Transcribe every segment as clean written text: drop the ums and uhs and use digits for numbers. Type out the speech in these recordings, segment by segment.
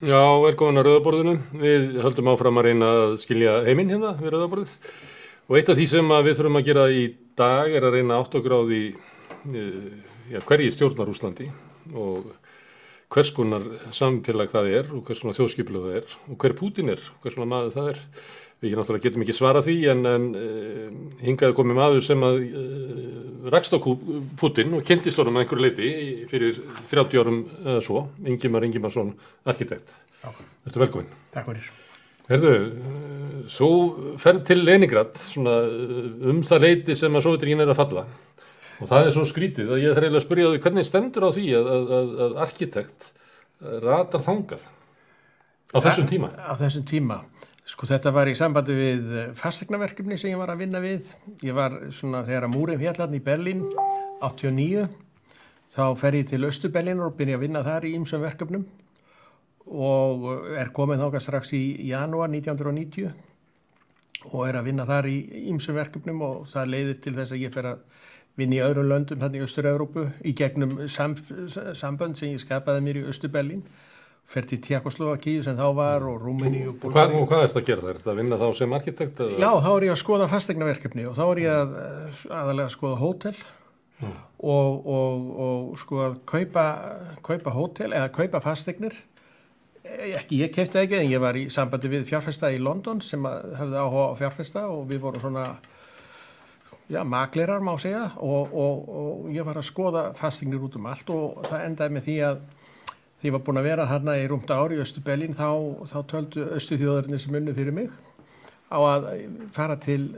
Já, velkomin að Rauðaborðinu. Við höldum áfram að reyna að skilja heiminn hérna við Rauðaborðið. Og eitt af því sem við þurfum að gera í dag er að reyna að átta okkur á því hverjir stjórnar Rússlandi og hvers konar samfélag það er og hvers konar þjóðskipulag það er og hver Pútín er, hvers konar maður það er. Við náttúrulega getum ekki svarað því en hingaði komið maður sem að rakst á Pútín og kynntist honum að einhverju leyti fyrir 30 árum eða svo, Ingimar Ingimarsson, arkitekt. Ertu velkominn. Takk fyrir. Herðu, þú ferð til Leningrad svona það leyti sem að Sovétríkin er að falla og það er svo skrítið að ég þarf eiginlega að spyrja því hvernig stendur á því að arkitekt ratar þangað á þessum tíma? Á þessum tíma. Sko þetta var í sambandi við fasteignaverkefni sem ég var að vinna við. Ég var svona þegar að múrin fjallarn í Berlín 89. Þá fer ég til Austur-Berlín og byrja að vinna þar í ýmsum verkefnum og er komið þangað strax í janúar 1990 og er að vinna þar í ýmsum verkefnum og það leiðir til þess að ég fer að vinna í öðrum löndum hérna í Austur-Evrópu í gegnum sambönd sem ég skapaði mér í Austur-Berlín. Fer til Tékkóslóvakíu sem þá var og Rúmeníu og Búlgaríu. Og hvað er það að gera þar? Er það að vinna þá sem arkitekt? Já, þá er ég að skoða fasteignaverkefni og þá er ég aðalega að skoða hótel og sko að kaupa hótel eða kaupa fasteignir. Ég keypti ekki en ég var í sambandi við fjárfesta í London sem hefði áhuga á fjárfesta og við vorum svona maklerar má segja og ég var að skoða fasteignir út allt og það endaði með því að því ég var búin að vera þarna í rúmt ár í Austur-Berlín þá töldu Austurþjóðarinnar sem unnu fyrir mig á að fara til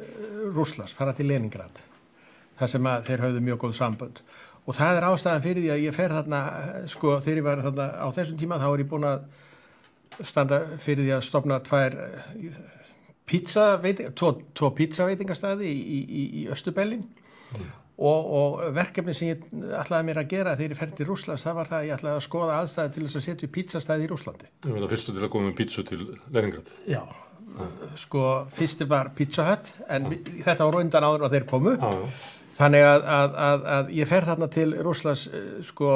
Rússlands, fara til Leningrad þar sem að þeir höfðu mjög góð sambönd og það er ástæðan fyrir því að ég fer þarna sko þegar ég var þarna á þessum tíma þá er ég búin að standa fyrir því að stofna tvo pizzaveitingastæði í Austur-Berlín og verkefni sem ég ætlaði mér að gera þegar ég fer til Rússlands, það var það að ég ætlaði að skoða aðstæði til þess að setja upp pizzastæði í Rússlandi. Ég meina fyrstu til að koma með pizzu til Leningrad. Já, sko fyrstu var Pizza Hut en þetta var undan áður að þeir komu. Þannig að ég fer þarna til Rússlands, sko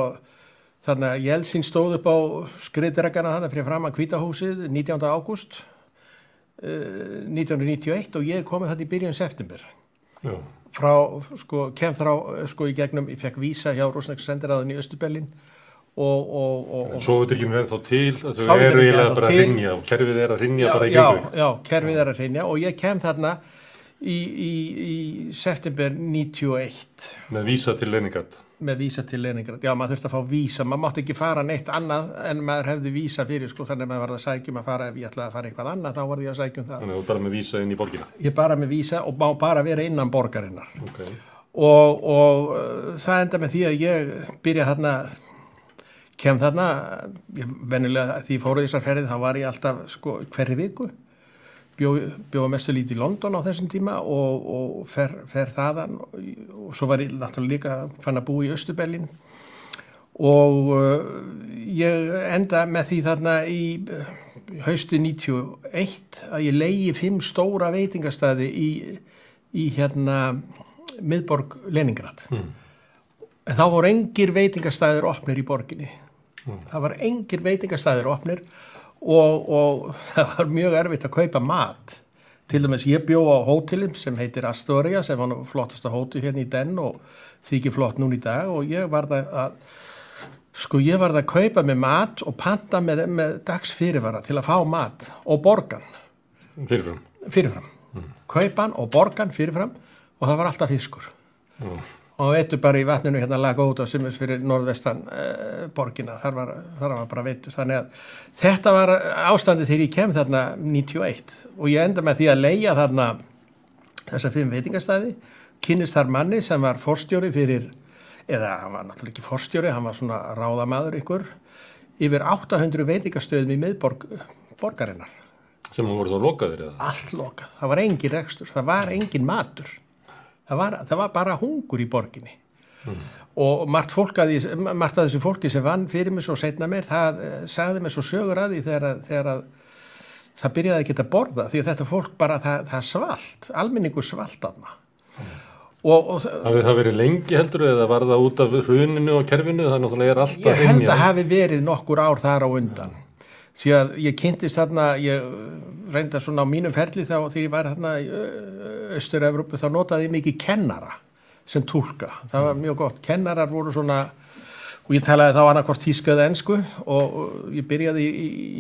þannig að Jeltsin stóð upp á skriðdreggana þarna fyrir framan Hvítahúsið 19. ágúst 1991 og ég komið þarna í byrjun september. Já. Kem frá í gegnum, ég fekk vísa hjá rússneska sendiráðinu í Austur-Berlín og Sovétríkin er þá til, þau eru eiginlega bara að hrynja og kerfið er að hrynja bara í gegnum. Já, kerfið er að hrynja og ég kem þarna í september 91. Með vísa til Leningrad. Með vísa til Leningrad, já maður þurfti að fá vísa, maður mátti ekki fara neitt annað en maður hefði vísa fyrir þannig að maður var að sækjum að fara, ef ég ætlaði að fara eitthvað annað þá var ég að sækjum það. Þannig að þú bara með vísa inn í borgina? Ég bara með vísa og má bara vera innan borgarinnar. Okay. Og það enda með því að ég byrja þarna, kem þarna, venjulega því ég fór í þessar ferðir þá var ég alltaf hverri viku. Bjóða mestu lítið í London á þessum tíma og fer þaðan og svo var ég náttúrulega líka fann að búa í Austur-Berlín og ég enda með því þarna í hausti 91 að ég leigi 5 stóra veitingastæði í miðborg Leningrad. En þá voru engir veitingastæðir opnir í borginni. Það var engir veitingastæðir opnir og það var mjög erfitt að kaupa mat. Til dæmis ég bjó á hótelum sem heitir Astoria sem var flottasta hótel hérna í Den og þykir flott núna í dag og ég varð að kaupa með mat og panta með dags fyrirvara til að fá mat og borgan. Fyrirfram. Kaupan og borgan fyrirfram og það var alltaf fiskur. Og veitur bara í vatninu hérna Lagóta sem er fyrir norðvestan borgina, þar var bara veitur. Þannig að þetta var ástandið þegar ég kem þarna 91 og ég enda með því að leigja þarna þessa 5 veitingastæði, kynnist þar manni sem var forstjóri fyrir, eða hann var náttúrulega ekki forstjóri, hann var svona ráðamaður ykkur, yfir 800 veitingastöðum í miðborg borgarinnar. Sem voru þá lokaðir eða? Allt lokað, það var engin rekstur, það var engin matur. Það var bara hungur í borginni og margt af þessu fólki sem vann fyrir mig svo seinna mér, það sagði mér svo sögur að því þegar það byrjaði ekki að borða því að þetta fólk bara, það svalt, almenningur svalt þarna. Hafði það verið lengi heldur eða var það út af hruninu og kerfinu, það náttúrulega er alltaf hrynja? Ég held að hafi verið nokkur ár þar á undan. því að ég kynntist þarna, ég reynda svona á mínum ferli þá þegar ég var þarna í Austur-Evrópu þá notaði ég mikið kennara sem túlka, það var mjög gott, kennarar voru svona, og ég talaði þá annarkvort þýska eða ensku og ég byrjaði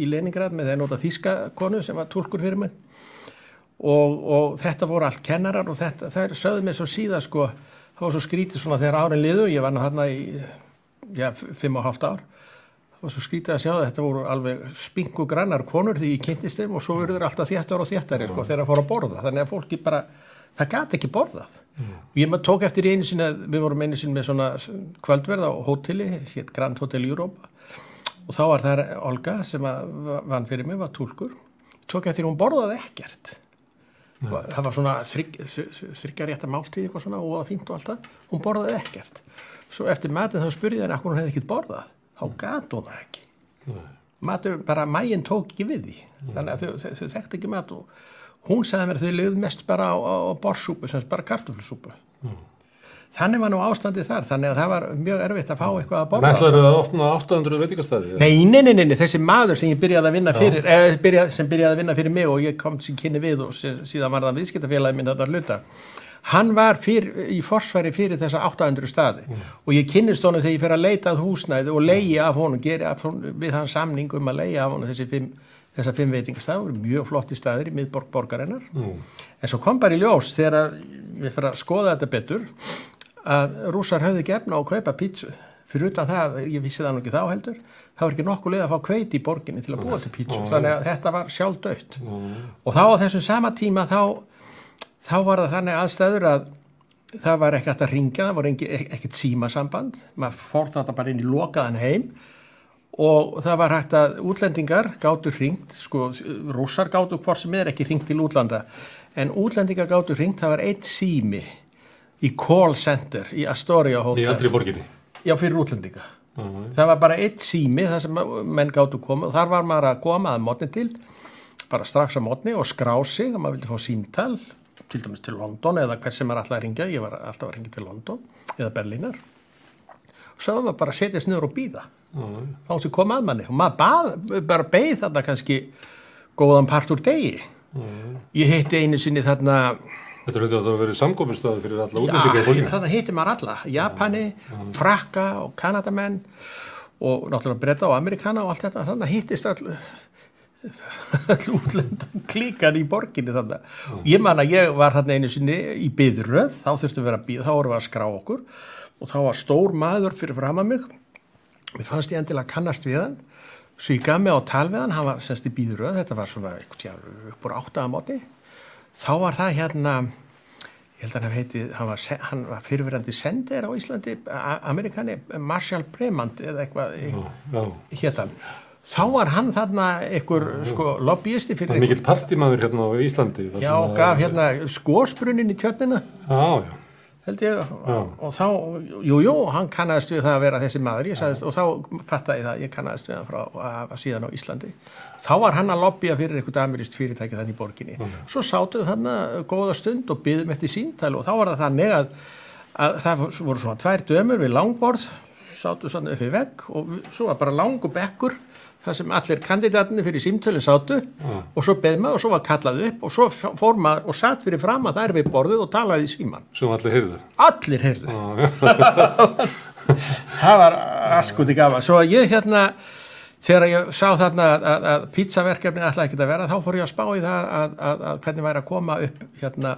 í Leningrad með að nota þýska konu sem var túlkur fyrir mig og þetta voru allt kennarar og þetta, þær sögðu mér svo síðan sko, það var svo skrítið svona þegar árin liðu, ég var nú þarna í 5,5 ár. Og svo skrítið að sjá að þetta voru alveg spinku grannar konur því ég kynntist þeim og svo verður þeir alltaf þéttar og þéttari sko, þegar það fór að borða. Þannig að fólki bara, það gat ekki borðað. Og ég tók eftir í einu sinni að við vorum einu sinni með svona kvöldverð á hóteli, hétt Grand Hotel Europa. Og þá var það Olga sem vann fyrir mig, var túlkur. Ég tók eftir hún borðaði ekkert. Það var svona þriggjarétta máltíð eitthvað svona og fínt og allt það. Hún borðaði ekkert. Svo eftir matinn þá spurði henni hún hefði ekkert borðað. Þá gat hún það ekki. Matur, bara maginn tók ekki við því. Þannig að þau þekkti ekki mat og hún sagði mér að þau lifðu mest bara á borsúpu, sem bara kartöflusúpu. Þannig var nú ástandið þar, þannig að það var mjög erfitt að fá eitthvað að borða. En ætlarðu að opna 800 veitingastæði? Nei, þessi maður sem ég byrjaði að vinna fyrir, sem byrjaði að vinna fyrir mig og ég kom sem kynni við og síðan var það viðskiptafélagi minn að hluta. Hann var í forsvari fyrir þessa 800 staði og ég kynnist honum þegar ég fer að leita að húsnæði og leigi af honum, við hans samning að leigi af honum þessa 5 veitingastæði, voru mjög flotti staðir í miðborg borgarinnar. En svo kom bara í ljós þegar við fer að skoða þetta betur að Rússar höfðu ekki efni á að kaupa pítsu. Fyrir utan það, ég vissi það nú ekki þá heldur, það var ekki nokkuð leið að fá hveiti í borginni til að búa til pítsu, þannig að þetta var sjálfdautt. Og þá á þessum sama tíma þá var það þannig aðstæður að það var ekki hægt að ringja, það var ekkert símasamband, maður fór þetta bara inn í lokaðan heim og það var hægt að útlendingar gátu hringt, sko, Rússar gátu hvort sem ekki hringt til útlanda, en útlendingar gátu hringt, það var einn sími í call center í Astoria Hotel. Í aldrei borginni? Já, fyrir útlendinga. Það var bara einn sími þar sem menn gátu komið og þar var maður að koma að mótni til, bara strax að mótni og skrá sig og maður vildi fá símtal, til dæmis til London eða hver sem alltaf að ringja, ég var alltaf að ringja til London eða Berlínar og svo var maður bara að setjast niður og bíða þá áttu koma að manni og maður bara beið þarna kannski góðan part úr degi ég hitti einu sinni þarna Þetta hluti að það verið samkominnstaði fyrir alla útlendinga í fólkinu þarna hitti maður alla, Japani Frakka og Kanadamenn og náttúrulega Breta og Amerikana og allt þetta, þarna hittist all útlendan klíkan í borginni þarna. Ég man að ég var þarna einu sinni í biðröð, þá þurftum við að bíða, þá vorum við að skrá okkur og þá var stór maður fyrir fram að mig. Mér fannst ég endilega kannast við hann, svo ég gaf mig á tal við hann, hann var semst í biðröð, þetta var svona upp úr 8 að móti. Þá var það hérna, ég held að hann heiti, hann var fyrirverandi sendir á Íslandi, Amerikani, Marshall Bremant eða eitthvað hét hann. Þá var hann þarna einhver lobbyisti fyrir... Það er mikill partímaður hérna á Íslandi. Já, gaf hérna skósbrunnin í tjörnina. Já. Held ég. Og þá, jú, hann kannaðist við það að vera þessi maður. Ég sagðist, og þá fattaði það, ég kannaðist við hann frá að hafa síðan á Íslandi. Þá var hann að lobbya fyrir eitthvað amerískt fyrirtæki þannig í borginni. Svo sátuð þarna góða stund og biðum eftir símtal og þá var það þannig að það voru svona 2 dömur við langborð, sátuð svona upp í vegg og svo var bara langur bekkur það sem allir kandidatinni fyrir símtölinn sátu og svo beð maður og svo var kallað upp og svo fór maður og satt fyrir fram að þær við borðið og talaði í síman. Sem allir heyrðu? Allir heyrðu. Það var askuti gaman. Svo ég hérna, þegar ég sá þarna að pizzaverkefnin ætlaði ekkert að vera, þá fór ég að spá í það að hvernig væri að koma upp hérna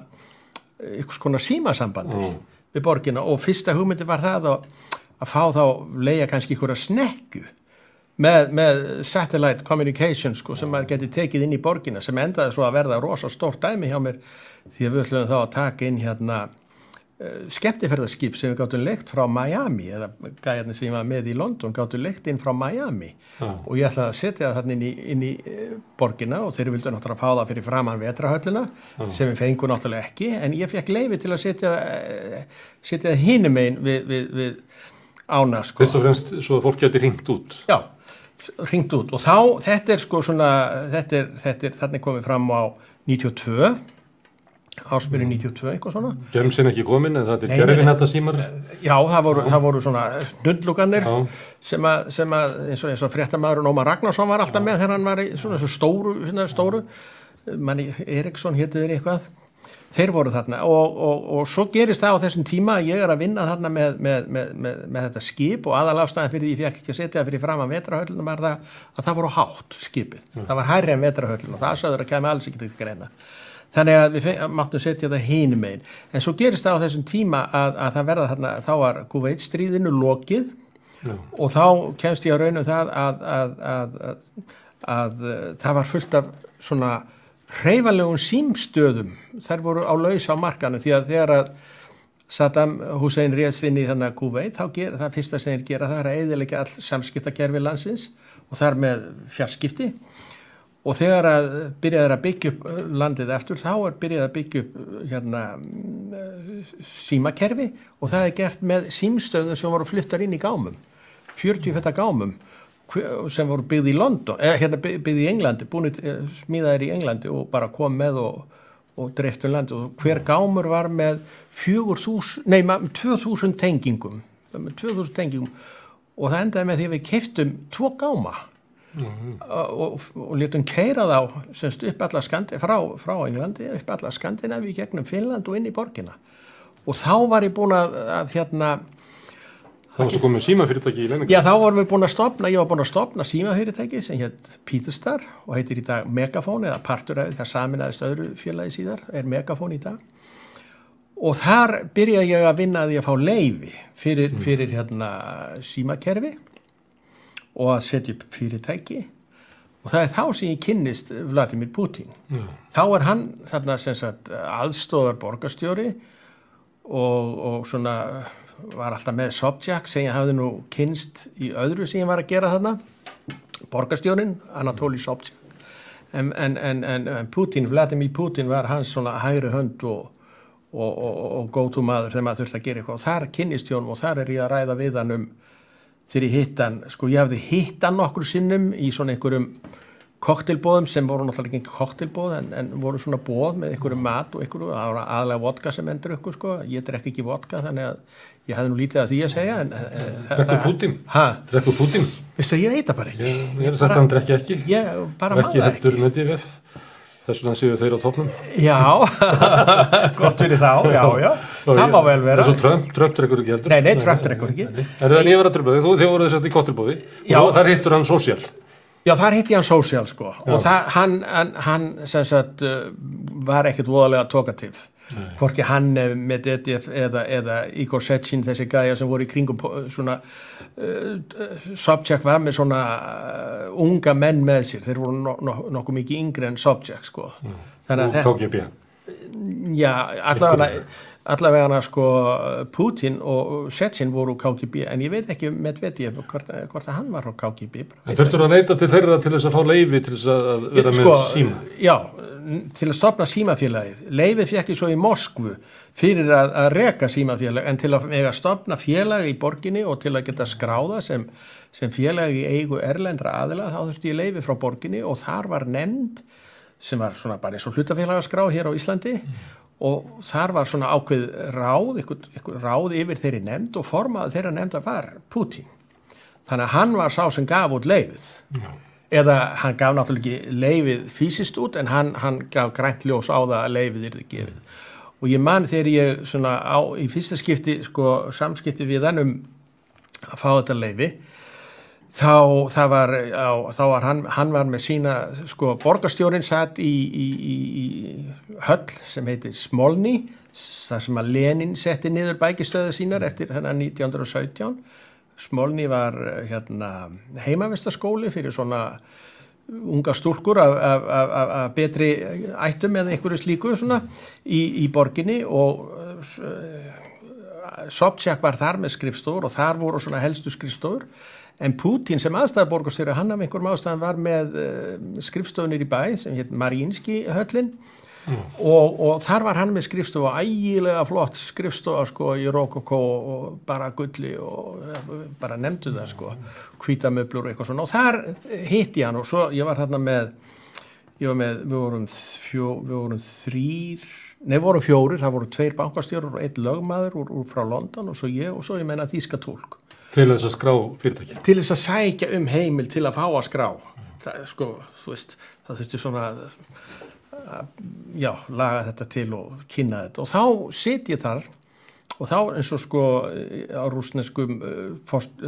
einhvers konar símasambandi við borgina og fyrsta hugmyndi var það að fá þá leigja kannski einhverja snekju með satellite communication sem maður geti tekið inn í borgina sem endaði svo að verða rosa stórt dæmi hjá mér því að við ætlum þá að taka inn hérna skemmtiferðaskip sem við gátum leigt frá Miami eða gæjarnir sem ég var með í London gátum leigt inn frá Miami og ég ætlaði að setja það þarna inn í borgina og þeir vildu náttúrulega fá það fyrir framan vetrahöllina sem við fengum náttúrulega ekki en ég fekk leyfi til að setja það hinum megin við ána Fyrst og fremst svo að fólk geti hringt út. Já, hringt út og þá, þetta er svona, þetta er komið fram á 92 ársbyrjun 92 eitthvað svona. Gemsin ekki komin en það er gerfinhetta símar. Já, það voru svona nunnluganir sem að eins og fréttamaðurinn Ómar Ragnarsson var alltaf með þegar hann var í svona stóru manni Eriksson hétu þeir eitthvað. Þeir voru þarna og svo gerist það á þessum tíma að ég að vinna þarna með þetta skip og aðalástæðan fyrir því ég fekk ekki að setja fyrir fram að vetrahöllunum var það að það voru hátt skipið. Það var hærri en vetrahöllun og það sögður að kæmi alls ekki til greina. Þannig að við máttum setja það hinum megin. En svo gerist það á þessum tíma að það verða þarna, þá var Kúveitstríðinu lokið og þá kemst ég á raunum það að það var fullt af svona hreyfanlegum símstöðum, þær voru á laus á markanum því að þegar að Saddam Hussein réðst inn í þannig Kúveit, það fyrsta sem þeir gera það er að eyðileggja all samskiptakerfi landsins og þar með fjarskipti og þegar að byrjaði að byggja upp landið eftir þá byrjaði að byggja upp símakerfi og það er gert með símstöðum sem voru fluttar inn í gámum, 40 feta gámum sem voru byggð í London, byggð í Englandi, smíðaðir í Englandi og bara kom með og dreiftu landi og hver gámur var með 2000 tengingum og það endaði með því að við keyptum 2 gáma og létum keyra þá semst upp alla frá Englandi upp alla Skandinavíu gegnum Finnland og inn í borgina og þá var ég búin að Þá varstu komið símafyrirtæki í Leningrad? Já, þá vorum við búin að stofna símafyrirtæki sem hétt Peterstar og heitir í dag Megafon eða partur af það saminaðist öðru félagi síðar, er Megafon í dag. Og þar byrjaði ég að vinna að ég að fá leyfi fyrir símakerfi og að setja upp fyrirtæki og það er þá sem ég kynnist Vladimir Putin. Þá er hann þarna sem sagt aðstoðar borgarstjóri og svona var alltaf með Sobchak sem ég hafði nú kynst í öðru sem ég var að gera þarna borgarstjórinn, Anatoly Sobchak en Vladimir Putin var hans svona hægri hönd og go-to maður þegar maður þurfti að gera eitthvað og þar kynnist ég honum og þar er ég að ræða við hann þegar ég hitt hann, sko ég hafði hitt hann nokkur sinnum í svona einhverjum koktelbóðum sem voru náttúrulega ekki koktelbóð en voru svona bóð með einhverjum mat og einhverju aðalega vodka sem endur ykkur sko, ég drekk ekki vodka þannig að ég hafði nú lítið að því að segja Drekku Putin? Drekku Putin? Veistu að ég veit það bara ekki Ég hef sagt að hann drekki ekki ekki heldur Medvedev þess vegna séu þeir á toppnum Já, gott fyrir þá já, það má vel vera Trump drekkur ekki heldur Nei, Trump drekkur ekki En það ég var að tröfla þig, þið voruð þess að í koktelbóði og þar hittur hann Social Já, þar hitti hann Social sko og hann sem sagt var ekkert voðalega talkative hvorki hann Medvedev eða Igor Sechin þessi gæja sem voru í kringum svona Sobchak var með svona unga menn með sér þeir voru nokkuð mikið yngri en Sobchak sko og KGB Já, allavega sko Putin og Sechin voru KGB en ég veit ekki Medvedev hvort að hann var á KGB En þurftur að neita til þeirra til þess að fá leyfi til þess að vera með síma Já, til að stofna símafélagið leyfið fékk ég svo í Moskvu fyrir að reka símafélag en til að stofna félag í borginni og til að geta skráða sem félag í eigu erlendra aðila þá þurfti ég leyfi frá borginni og þar var nefnd sem var svona bara eins og hlutafélagaskrá hér á Íslandi og þar var svona ákveð einhver ráð yfir þeirri nefnd og formaður þeirra nefndar var Putin. Þannig að hann var sá sem gaf út leyfið. Eða hann gaf náttúrulega ekki leyfið fysiskt út en hann gaf grænt ljós á það að leyfið yrði gefið. Og ég man þegar ég svona í fyrsta skipti sko samskipti við hann að fá þetta leyfi þá var hann var með sína sko borgarstjórinn satt í höll sem heitir Smolny þar sem að Lenin setti niður bækistöðu sínar eftir 1917 Smolny var heimavistaskóli fyrir svona unga stúlkur af betri ættum eða einhverju slíku svona í borginni og Sobchak var þar með skrifstofur og þar voru svona helstu skrifstofur en Putin sem aðstæðarborgarstjóri hann af einhverjum ástæðan var með skrifstofunir í bæ sem hétt Mariinski höllin og þar var hann með skrifstofu ægilega flott skrifstofa sko í rokokó og bara gulli og bara nefndu það sko hvítamöblur og eitthvað svona og þar hitti hann og svo ég var þarna við vorum Nei, voru 4, það voru 2 bankastjórar og 1 lögmaður úr frá London og svo ég meina þýska túlk. Til þess að skrá fyrirtæki? Til þess að sækja heimil til að fá að skrá. Það, sko, þú veist, það þurfti svona, já, laga þetta til og kynna þetta. Og þá sit ég þar og þá eins og sko á rússneskum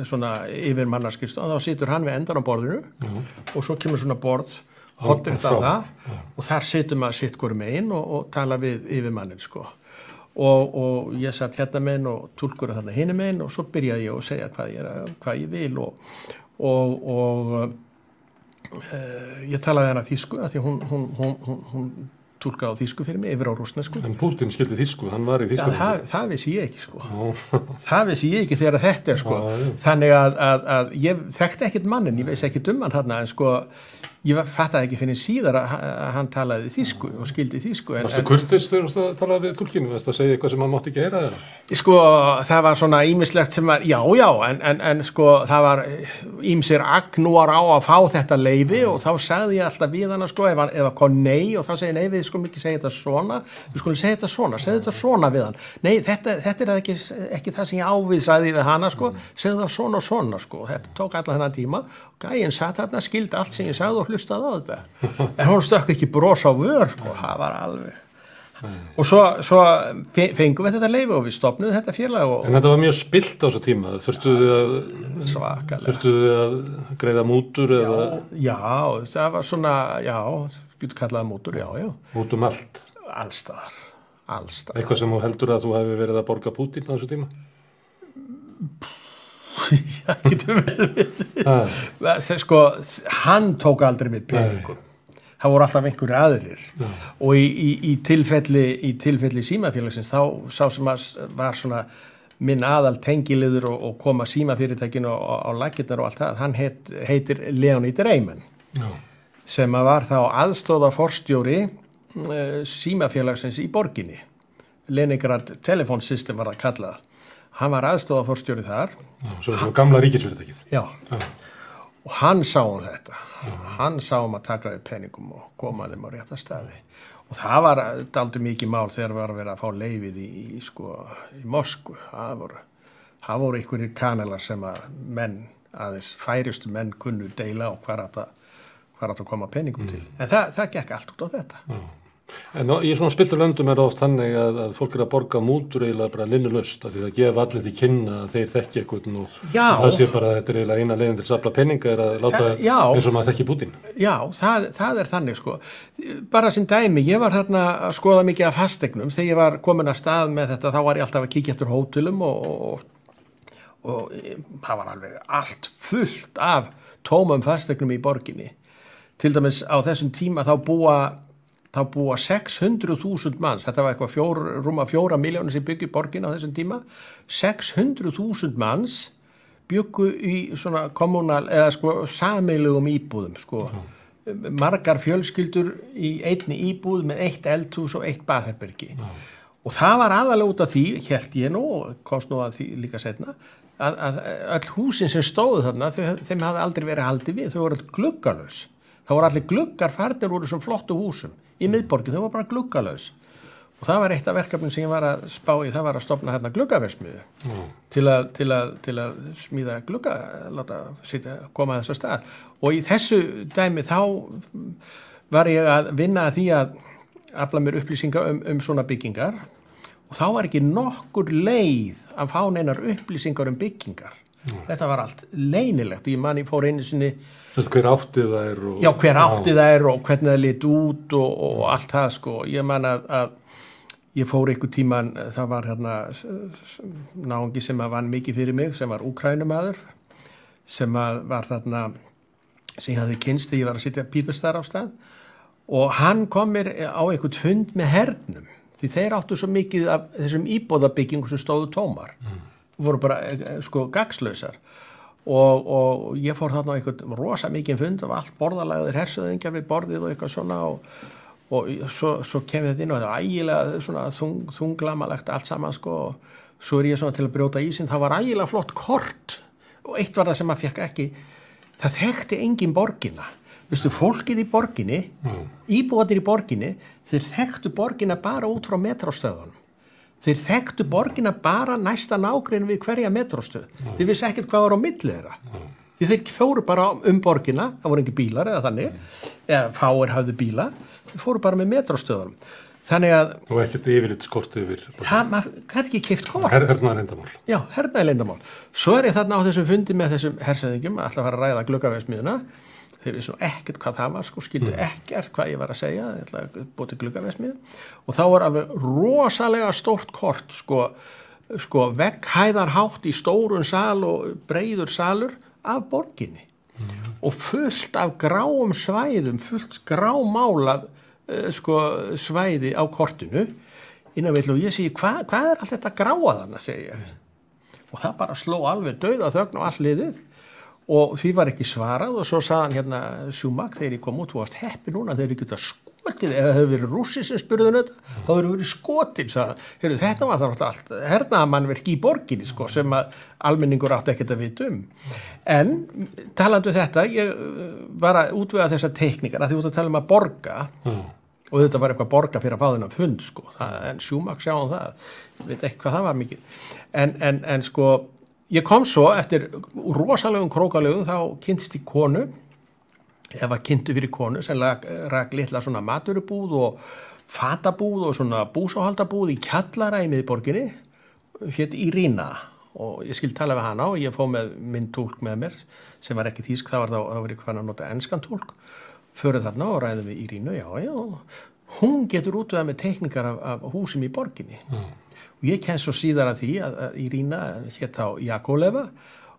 svona yfirmannarskristu, þá situr hann við endan á borðinu og svo kemur svona borð hottir það og þar situr maður sitt hvoru megin og tala við yfirmannin sko og ég satt hérna megin og túlkur þarna hinum megin og svo byrjaði ég að segja hvað ég vil og ég talaði hana þýsku af því hún túlkaði á þýsku fyrir mig yfir á rússnesku. En Putin skildi þýsku, hann var í þýsku. Ja, það vissi ég ekki sko. Það vissi ég ekki þegar þetta sko. Þannig að ég þekkti ekkert mannin, ég veist ekki hann þarna en sko ég fattaði ekki fyrir síðar að hann talaði þýsku og skildi þýsku. Varstu kurteis þegar þú talaði við túlkinu? Varstu að segja eitthvað sem hann mátti ekki heyra þeirra? Sko, það var svona ýmislegt sem var, já, en sko, það var ýmsir agnúar á að fá þetta leyfi og þá sagði ég alltaf við hana, sko, ef kom nei og þá segi nei, við skulum ekki segja þetta svona, við skulum segja þetta svona, segja þetta svona við hann. Nei, þetta er ekki það sem ég ávísaði við hana, sko, segja þetta svona og svona, sko, þetta tók alla þennan tíma. Gæinn satt þarna, skildi allt sem ég sagði og hlustaði á þetta. En hún stökk ekki bros á vör, sko, það var alveg. Og svo fengum við þetta leyfi og við stofnuðum þetta félag. En þetta var mjög spillt á þessu tíma. Þurftu þið að greiða mútur eða? Já, það var svona, já, getur kallaði mútur, já. Út allt? Allstaðar. Eitthvað sem þú heldur að þú hefði verið að borga Putin á þessu tíma? Já, getur verið. Sko, hann tók aldrei við peningum. Það voru alltaf einhverju aðrir og í tilfelli símafélagsins þá sá sem var svona minn aðal tengiliður og koma símafyrirtækinu á laggirnar og allt það, hann heitir Leonid Reimann sem var þá aðstoðarforstjóri símafélagsins í borginni. Leningrad Telephone System var það kallað. Hann var aðstoðarforstjóri þar. Svo gamla ríkisfyrirtækið. Já. Og hann sá þetta. Hann sá að taka við peningum og koma þeim á rétta staði. Og það var dálítið mikið mál þegar var að vera að fá leyfið í Moskvu. Það voru einhverjir kanalar sem að aðeins færustu menn kunnu deila og hvar átt að koma peningum til. En það gekk allt út á þetta. En í svona spilltu löndum er oft þannig að fólk að borga mútur eiginlega bara linnulaust af því það gefa allir því kynna að þeir þekki eitthvað og það sé bara að þetta er eiginlega eina leiðin til að safla peninga er að láta eins og maður þekki Putin. Já, það er þannig sko. Bara sem dæmi, ég var þarna að skoða mikið af fasteignum þegar ég var komin að stað með þetta þá var ég alltaf að kíkja eftir hótelum og það var alveg allt fullt af tómum fasteignum í borginni. Til dæmis á þessum tíma þá búa 600.000 manns, þetta var eitthvað rúma 4 milljónir sem byggu í borgin á þessum tíma, 600.000 manns byggu í svona kommunal eða sko sameiginlegum íbúðum sko. Margar fjölskyldur í einni íbúð með 1 eldhús og 1 baðherbergi. Og það var aðalega út af því, hélt ég nú, komst nú að því líka seinna, að öll húsin sem stóðu þarna, þeim hafði aldrei verið haldið við, þau voru öll gluggalaus. Það voru allir gluggar farnir úr þessum flottu húsum í miðborgin, þau voru bara gluggalaus. Og það var eitt af verkefnum sem ég var að spá í, það var að stofna hérna gluggaversmiðu til að smíða glugga, koma að þessu stað. Og í þessu dæmi þá var ég að vinna að því að afla mér upplýsinga um svona byggingar og þá var ekki nokkur leið að fá neinar upplýsingar um byggingar. Þetta var allt leynilegt. Ég fór einu sinni hver átti þær og já, hver átti þær og hvernig það lit út og allt það sko. Ég man að ég fór einhver tíman, það var hérna náungi sem vann mikið fyrir mig sem var Úkraínumaður sem var þarna sem ég hafði kynst þegar ég var að sitja pítastar á stað og hann kom mér á einhvern fund með hernum því þeir áttu svo mikið af þessum íbúðabyggingum sem stóðu tómar voru bara sko gagnslausar og ég fór þarna á einhvern rosa mikið fund og allt borðalagðir hersöðingjar við borðið og eitthvað svona og svo kemur þetta inn og þetta var ægilega svona þunglamalegt allt saman sko og svo ég svona til að brjóta ísinn, það var ægilega flott kort og eitt var það sem maður fekk ekki, það þekkti engin borgina, Vistu, fólkið í borginni, íbúarnir í borginni, þeir þekktu borginna bara út frá metróstöðunum. Þeir þekktu borginna bara næsta nágrein við hverja metróstöð. Þeir vissi ekkert hvað var á milli þeirra. Því þeir fóru bara borginna, það voru ekki bílar eða þannig, eða fáir hafðu bíla, þeir fóru bara með metróstöðunum. Þannig að... Og ekkert yfirleitt skort yfir. Maður gæti ekki keypt kort. Hernaðarleyndamál. Já, hernaðarleyndamál. Svo ég þarna á þessum fundi með þessum hersöðingjum, alltaf að fara að ræða gluggaverksmiðjuna. Þeir vissu ekkert hvað það var, skildu ekkert hvað ég var að segja, ég ætla að búið til gluggaverksmiðju. Og þá var alveg rosalega stórt kort, vegghæðarhátt í stórun sal og breiður salur af borginni. Og fullt af gráum svæðum, fullt grámálað svæði á kortinu innan við og ég segi, hvað er allt þetta gráa þarna, segi ég. Og það bara sló alveg dauða þögn og allt liðið og því var ekki svarað og svo sagði hann Schumacher þegar ég kom út, þú varst heppi núna þegar ég geta skotið, ef það hefur verið Rússi sem spurði þetta, þá hefur verið skotið, sagði, þetta var það allt hernaðarmannverk í borginni, sem að almenningur átti ekkert að vita En talandi þetta, ég var að útvega þessar teikningar, að því út að tala að borga, og þetta var eitthvað borga fyrir að fá þennan fund, en Schumacher sjáum það, ég veit ekki hvað það var mikið, en ég kom svo eftir rosalegum krókalegum, þá kynntist ég konu, eða var kynntu fyrir konu sem rak litla svona maturubúð og fatabúð og svona búsáhaldabúð í kjallara í miðborginni, hét Irina og ég skil tala við hana og ég fóð með minn túlk með mér sem var ekki þýsk, það var ég hvað að nota enskan túlk, fyrir þarna og ræðum við Irínu, já, hún getur útvegað með teikningar af húsum í borginni og ég kenn svo síðar að því að Irína hét þá Jakoleva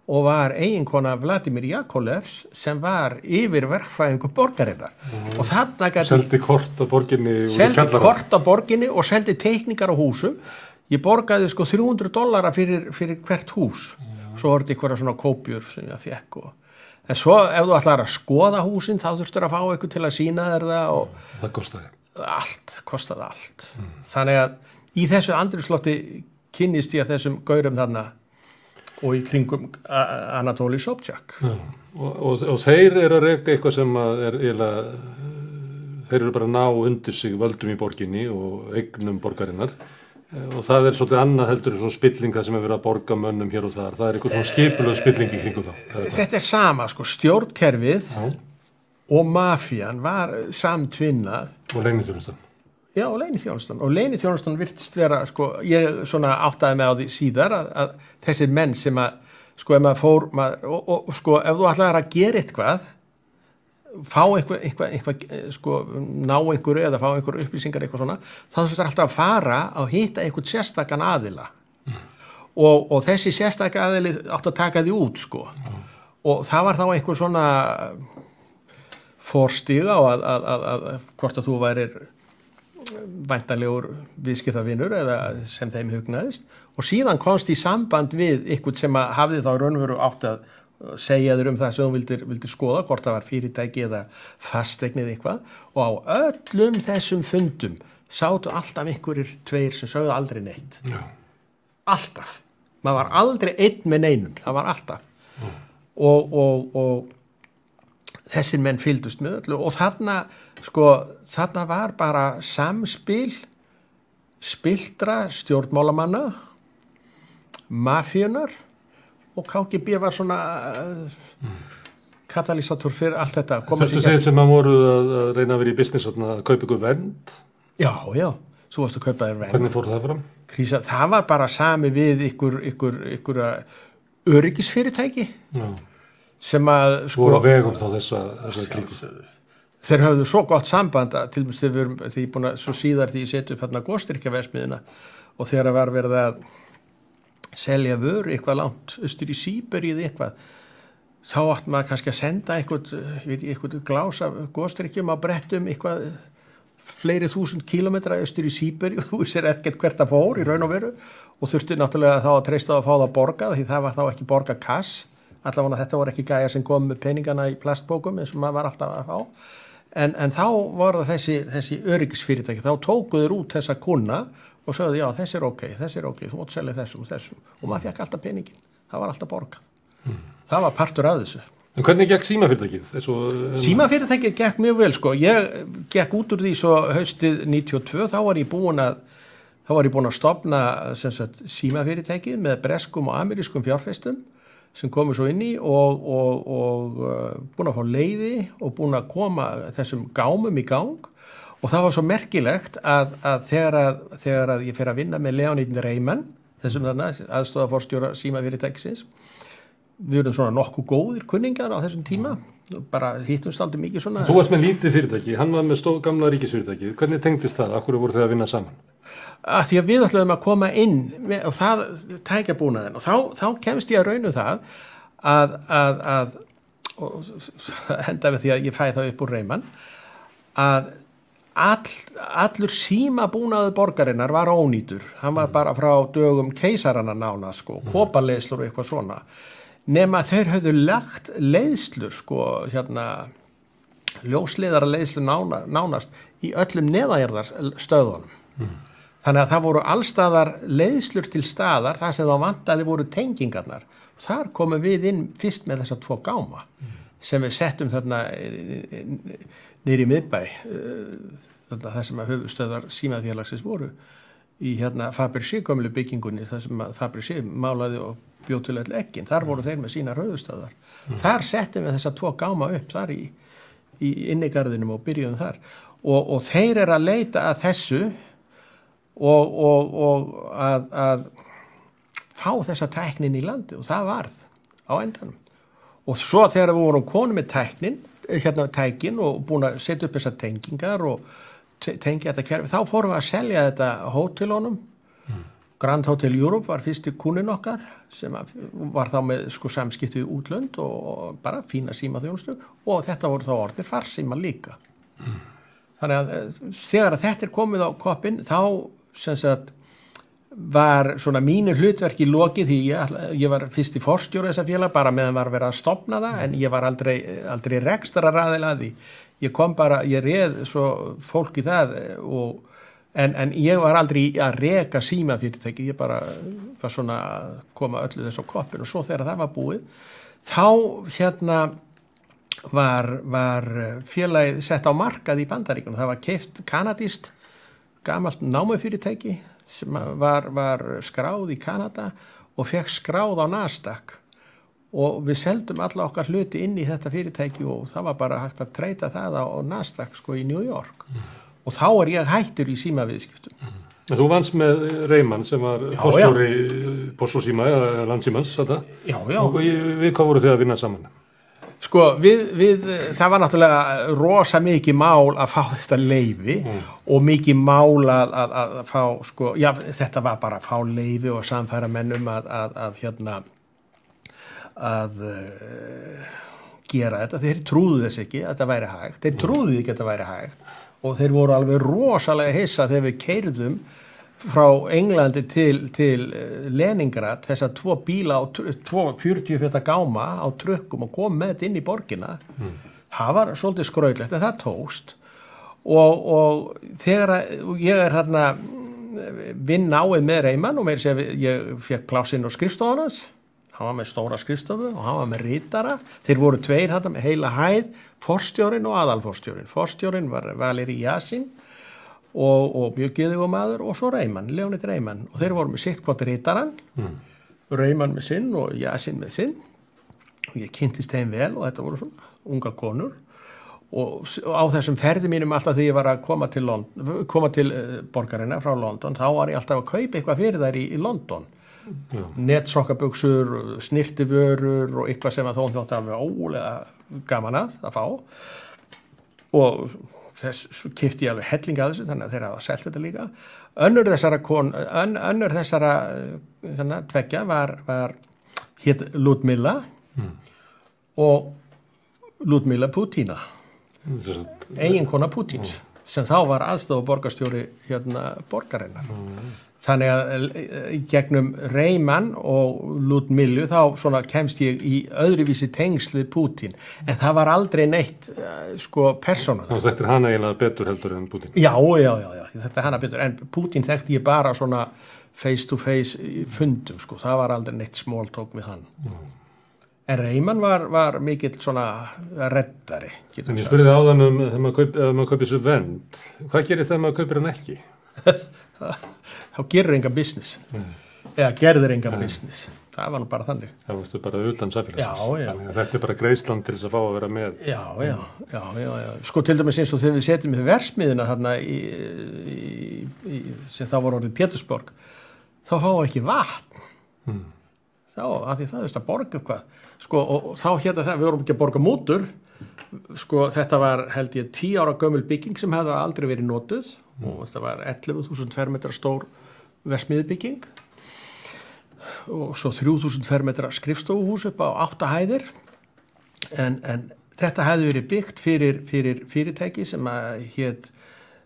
og var eiginkona Vladimir Jakolevs sem var yfirverkfræðingur borgarinnar og þarna seldi kort á borginni og seldi teikningar á húsum. Ég borgaði $300 fyrir hvert hús. Svo var þetta eitthvað svona kópjur sem ég fekk en svo ef þú ætlar að skoða húsin þá þurftur að fá eitthvað til að sýna þér það og það kostaði allt. Þannig að í þessu andrúmslofti kynnist ég að þessum gaurum þarna og í kringum Anatoly Sobchak. Og þeir eru að reka eitthvað sem þeir eru bara að ná undir sig völdum í borginni og eignum borgarinnar og það er svolítið annað heldur svona spilling það sem er verið að borga mönnum hér og þar. Það er eitthvað svona skipulöð spilling í kringum þá. Þetta er sama, stjórnkerfið og mafían var samtvinnað. Og leyniþjónustan. Já, og leyniþjónustan. Og leyniþjónustan virtist vera, ég svona áttaði mig á því síðar að þessir menn sem að, ef maður fór, ef þú ætlaðir að gera eitthvað, fá eitthvað, ná einhverju eða fá einhverju upplýsingar eitthvað svona, þá þurftur alltaf að fara að hitta einhvern sérstakan aðila. Og þessi sérstaka aðili átti að taka því út, Og það var þá einhver svona forstiga á að hvort að þú værir væntanlegur viðskiptavinur eða sem þeim hugnaðist og síðan komst í samband við einhvern sem hafði þá raunveru átt að segja þér það sem þú vildir skoða hvort það var fyrirtæki eða fastegnið eitthvað og á öllum þessum fundum sátu alltaf einhverjir tveir sem sögðu aldrei neitt. Alltaf. Maður var aldrei einn með neinum, það var alltaf. Og þessir menn fylgdust með öllu og þarna var bara samspil spiltra stjórnmálamanna mafíunar og KGB var svona katalysator fyrir allt þetta. Þetta segir sem að voru að reyna að vera í business að kaupa ykkur vernd? Já, þú varst að kaupa þér vernd. Hvernig fór það fram? Krísa, það var bara sami við ykkur öryggisfyrirtæki sem að voru á vegum þá þessa klíku. Þeir höfðu svo gott samband að til dæmis þegar ég búin að svo síðar því ég seti upp hérna Góðstyrkjaverksmiðjuna og þegar það var verið að selja vöru eitthvað langt austur í Síberíu eitthvað þá átt maður kannski að senda eitthvað glás af Góðstyrkjum á brettum eitthvað fleiri 1000 kílómetra austur í Síberíu og þú vissir ekkert hvert það fór í raun og veru og þurfti náttúrulega þá að treysta að fá það borgað því það var þá ekki borgakass allavega þetta voru ekki gæjar sem kom með peningana í plastbókum eins og maður var alltaf að fá en þá var það þessi öryggisfyrirtæki þá tókuður út þessa kuna og sögðu já þessi er ok, þú mátt selja þessum og maður fekk alltaf peningin, það var alltaf borgað það var partur af þessu En hvernig gekk símafyrirtækið? Símafyrirtækið gekk mjög vel, sko. Ég gekk út úr því svo haustið 92, þá var ég búin að stofna sem sagt, símafyrirtækið með breskum og amerískum fjárfestum sem komu svo inn í og búin að fá leyfi og búin að koma þessum gámum í gang og það var svo merkilegt að þegar ég fer að vinna með Leonid Reimann, þessum þarna aðstoðarforstjóra símafyrirtækisins, við erum svona nokkuð góðir kunningjar á þessum tíma, bara hittumst aldrei mikið svona. Þú varst með lítið fyrirtæki, hann var með gamla ríkisfyrirtæki. Hvernig tengdist það? Akkur voru þið að vinna saman? Að því að við ætluðum að koma inn og það tækja búnaðinn og þá kemst ég að raunu það að henda við því að ég fæ það upp úr Reimann að allur símabúnaður borgarinnar var ónýtur. Hann var bara frá dögum keisarana nána, sko, koparleiðslur og eitthvað svona. Nema þeir höfðu lagt leiðslur, sko, ljósleiðara leiðslur nánast í öllum neðanjarðarstöðunum. Þannig að það voru allstaðar leiðslur til staðar, það sem þá vantaði voru tengingarnar. Þar komum við inn fyrst með þessa 2 gáma sem við settum þarna niður í miðbæ, það sem að höfuðstöðvar símafélagsins voru í Fabergé gömlu byggingunni, það sem að Fabergé málaði og bjóð til öll eggin. Þar voru þeir með sínar höfuðstöðvar. Þar settum við þessa 2 gáma upp, þar í innigarðinum og byrjuðum þar. Og þeir eru að leita að þessu og að fá þessa tæknin í landi og það varð á endanum. Og svo þegar við vorum konum með tækin og búin að setja upp þessar tengingar og tengja þetta kerfi, þá fórum við að selja þetta hótelunum. Grand Hotel Europe var fyrsti kúnin okkar sem var þá með samskipti við útlönd og bara fína símaþjónustu og þetta voru þá orðnir farsíma líka. Þannig að þegar þetta komið á koppinn þá sem sagt var svona mínu hlutverki lokið því ég var fyrsti forstjóri þessa félag bara meðan var verið að stofna það en ég var aldrei rekstraraðili að því. Ég reð svo fólk í það en ég var aldrei að reka símafyrirtæki, ég bara var svona að koma öllu þess á koppin og svo þegar það var búið, þá var félagið sett á markað í Bandaríkjunum. Það var keypt kanadískt, gamalt námufyrirtæki sem var skráð í Kanada og fekk skráð á Nasdaq og við seldum alla okkar hluti inn í þetta fyrirtæki og það var bara hægt að treyta það á Nasdaq sko í New York. Og þá ég hættur í símaviðskiptum. Þú vannst með Reimann sem var forstjóri Pósts og síma eða Landsímans, þetta? Já. Og við hvað voru þið að vinna saman? Sko, það var náttúrulega rosa mikið mál að fá þetta leyfi og mikið mál að fá, sko, já, þetta var bara að fá leyfi og samfæra mennum að gera þetta. Þeir trúðu þess ekki að þetta væri hægt. Þeir trúðu ekki að þetta væri hægt. Og þeir voru alveg rosalega hissa þegar við keyrðum frá Englandi til Leningrad þessa 2 bíla og 2 40 feta gáma á trukkum og kom með þetta inn í borgina. Það var svolítið skrautlegt en það tókst og þegar ég þarna vinn náið með Reimann og ég fekk plássinn á skrifstofan hans. Hann var með stóra skrifstofu og hann var með ritara. Þeir voru 2 þarna með heila hæð, forstjórinn og aðalforstjórinn. Forstjórinn var Valeri Yasin og mjög gyðugur maður og svo Reimann, Leonid Reimann. Og þeir voru með sitt hvort ritaran, Reimann með sinn og Yasin með sinn. Og ég kynntist þeim vel og þetta voru svona unga konur. Og á þessum ferði mínum alltaf þegar ég var að koma til borgarinnar frá London, þá var ég alltaf að kaupa eitthvað fyrir þær í London. Netsokkabuxur, snirtivörur og eitthvað sem að þó þótti alveg ólega gaman að fá og þess keypti ég alveg helling að þessu þannig að þeir hafa selt þetta líka. Önnur þessara tveggja var hét Ludmilla og Ludmilla Putina, eiginkona Putins sem þá var aðstoðarborgarstjóri borgarinnar. Þannig að gegnum Reimann og Ludmillu þá svona kemst ég í öðruvísi tengsl við Putin. En það var aldrei neitt persóna. Og þetta hana eiginlega betur heldur en Putin? Já, þetta hana betur. En Putin þekkti ég bara svona face to face í fundum, Það var aldrei neitt small talk við hann. En Reimann var mikill svona reddari. En ég spurði áðan þegar maður kaupir svo vend, hvað gerist þegar maður kaupir hann ekki? Þá gerur enga business. Eða gerður enga business. Það var nú bara þannig. Það varstu bara utan samfélagsins. Já. Þannig að þetta bara greiðslan til þess að fá að vera með. Já. Sko til dæmis eins og þegar við setjum við versmiðina þarna sem þá var orðið Pétursborg, þá fáum við ekki vatn. Þá, af því það að borga eitthvað. Sko, og þá það, við vorum ekki að borga mútur. Sko, þetta var, held ég, 10 ára gömul bygging sem hefði aldrei verið notuð og þetta var 11.000 fermetra stór versmiðbygging og svo 3.000 fermetra skrifstofuhús upp á 8 hæðir. En þetta hefði verið byggt fyrir fyrirtæki sem hét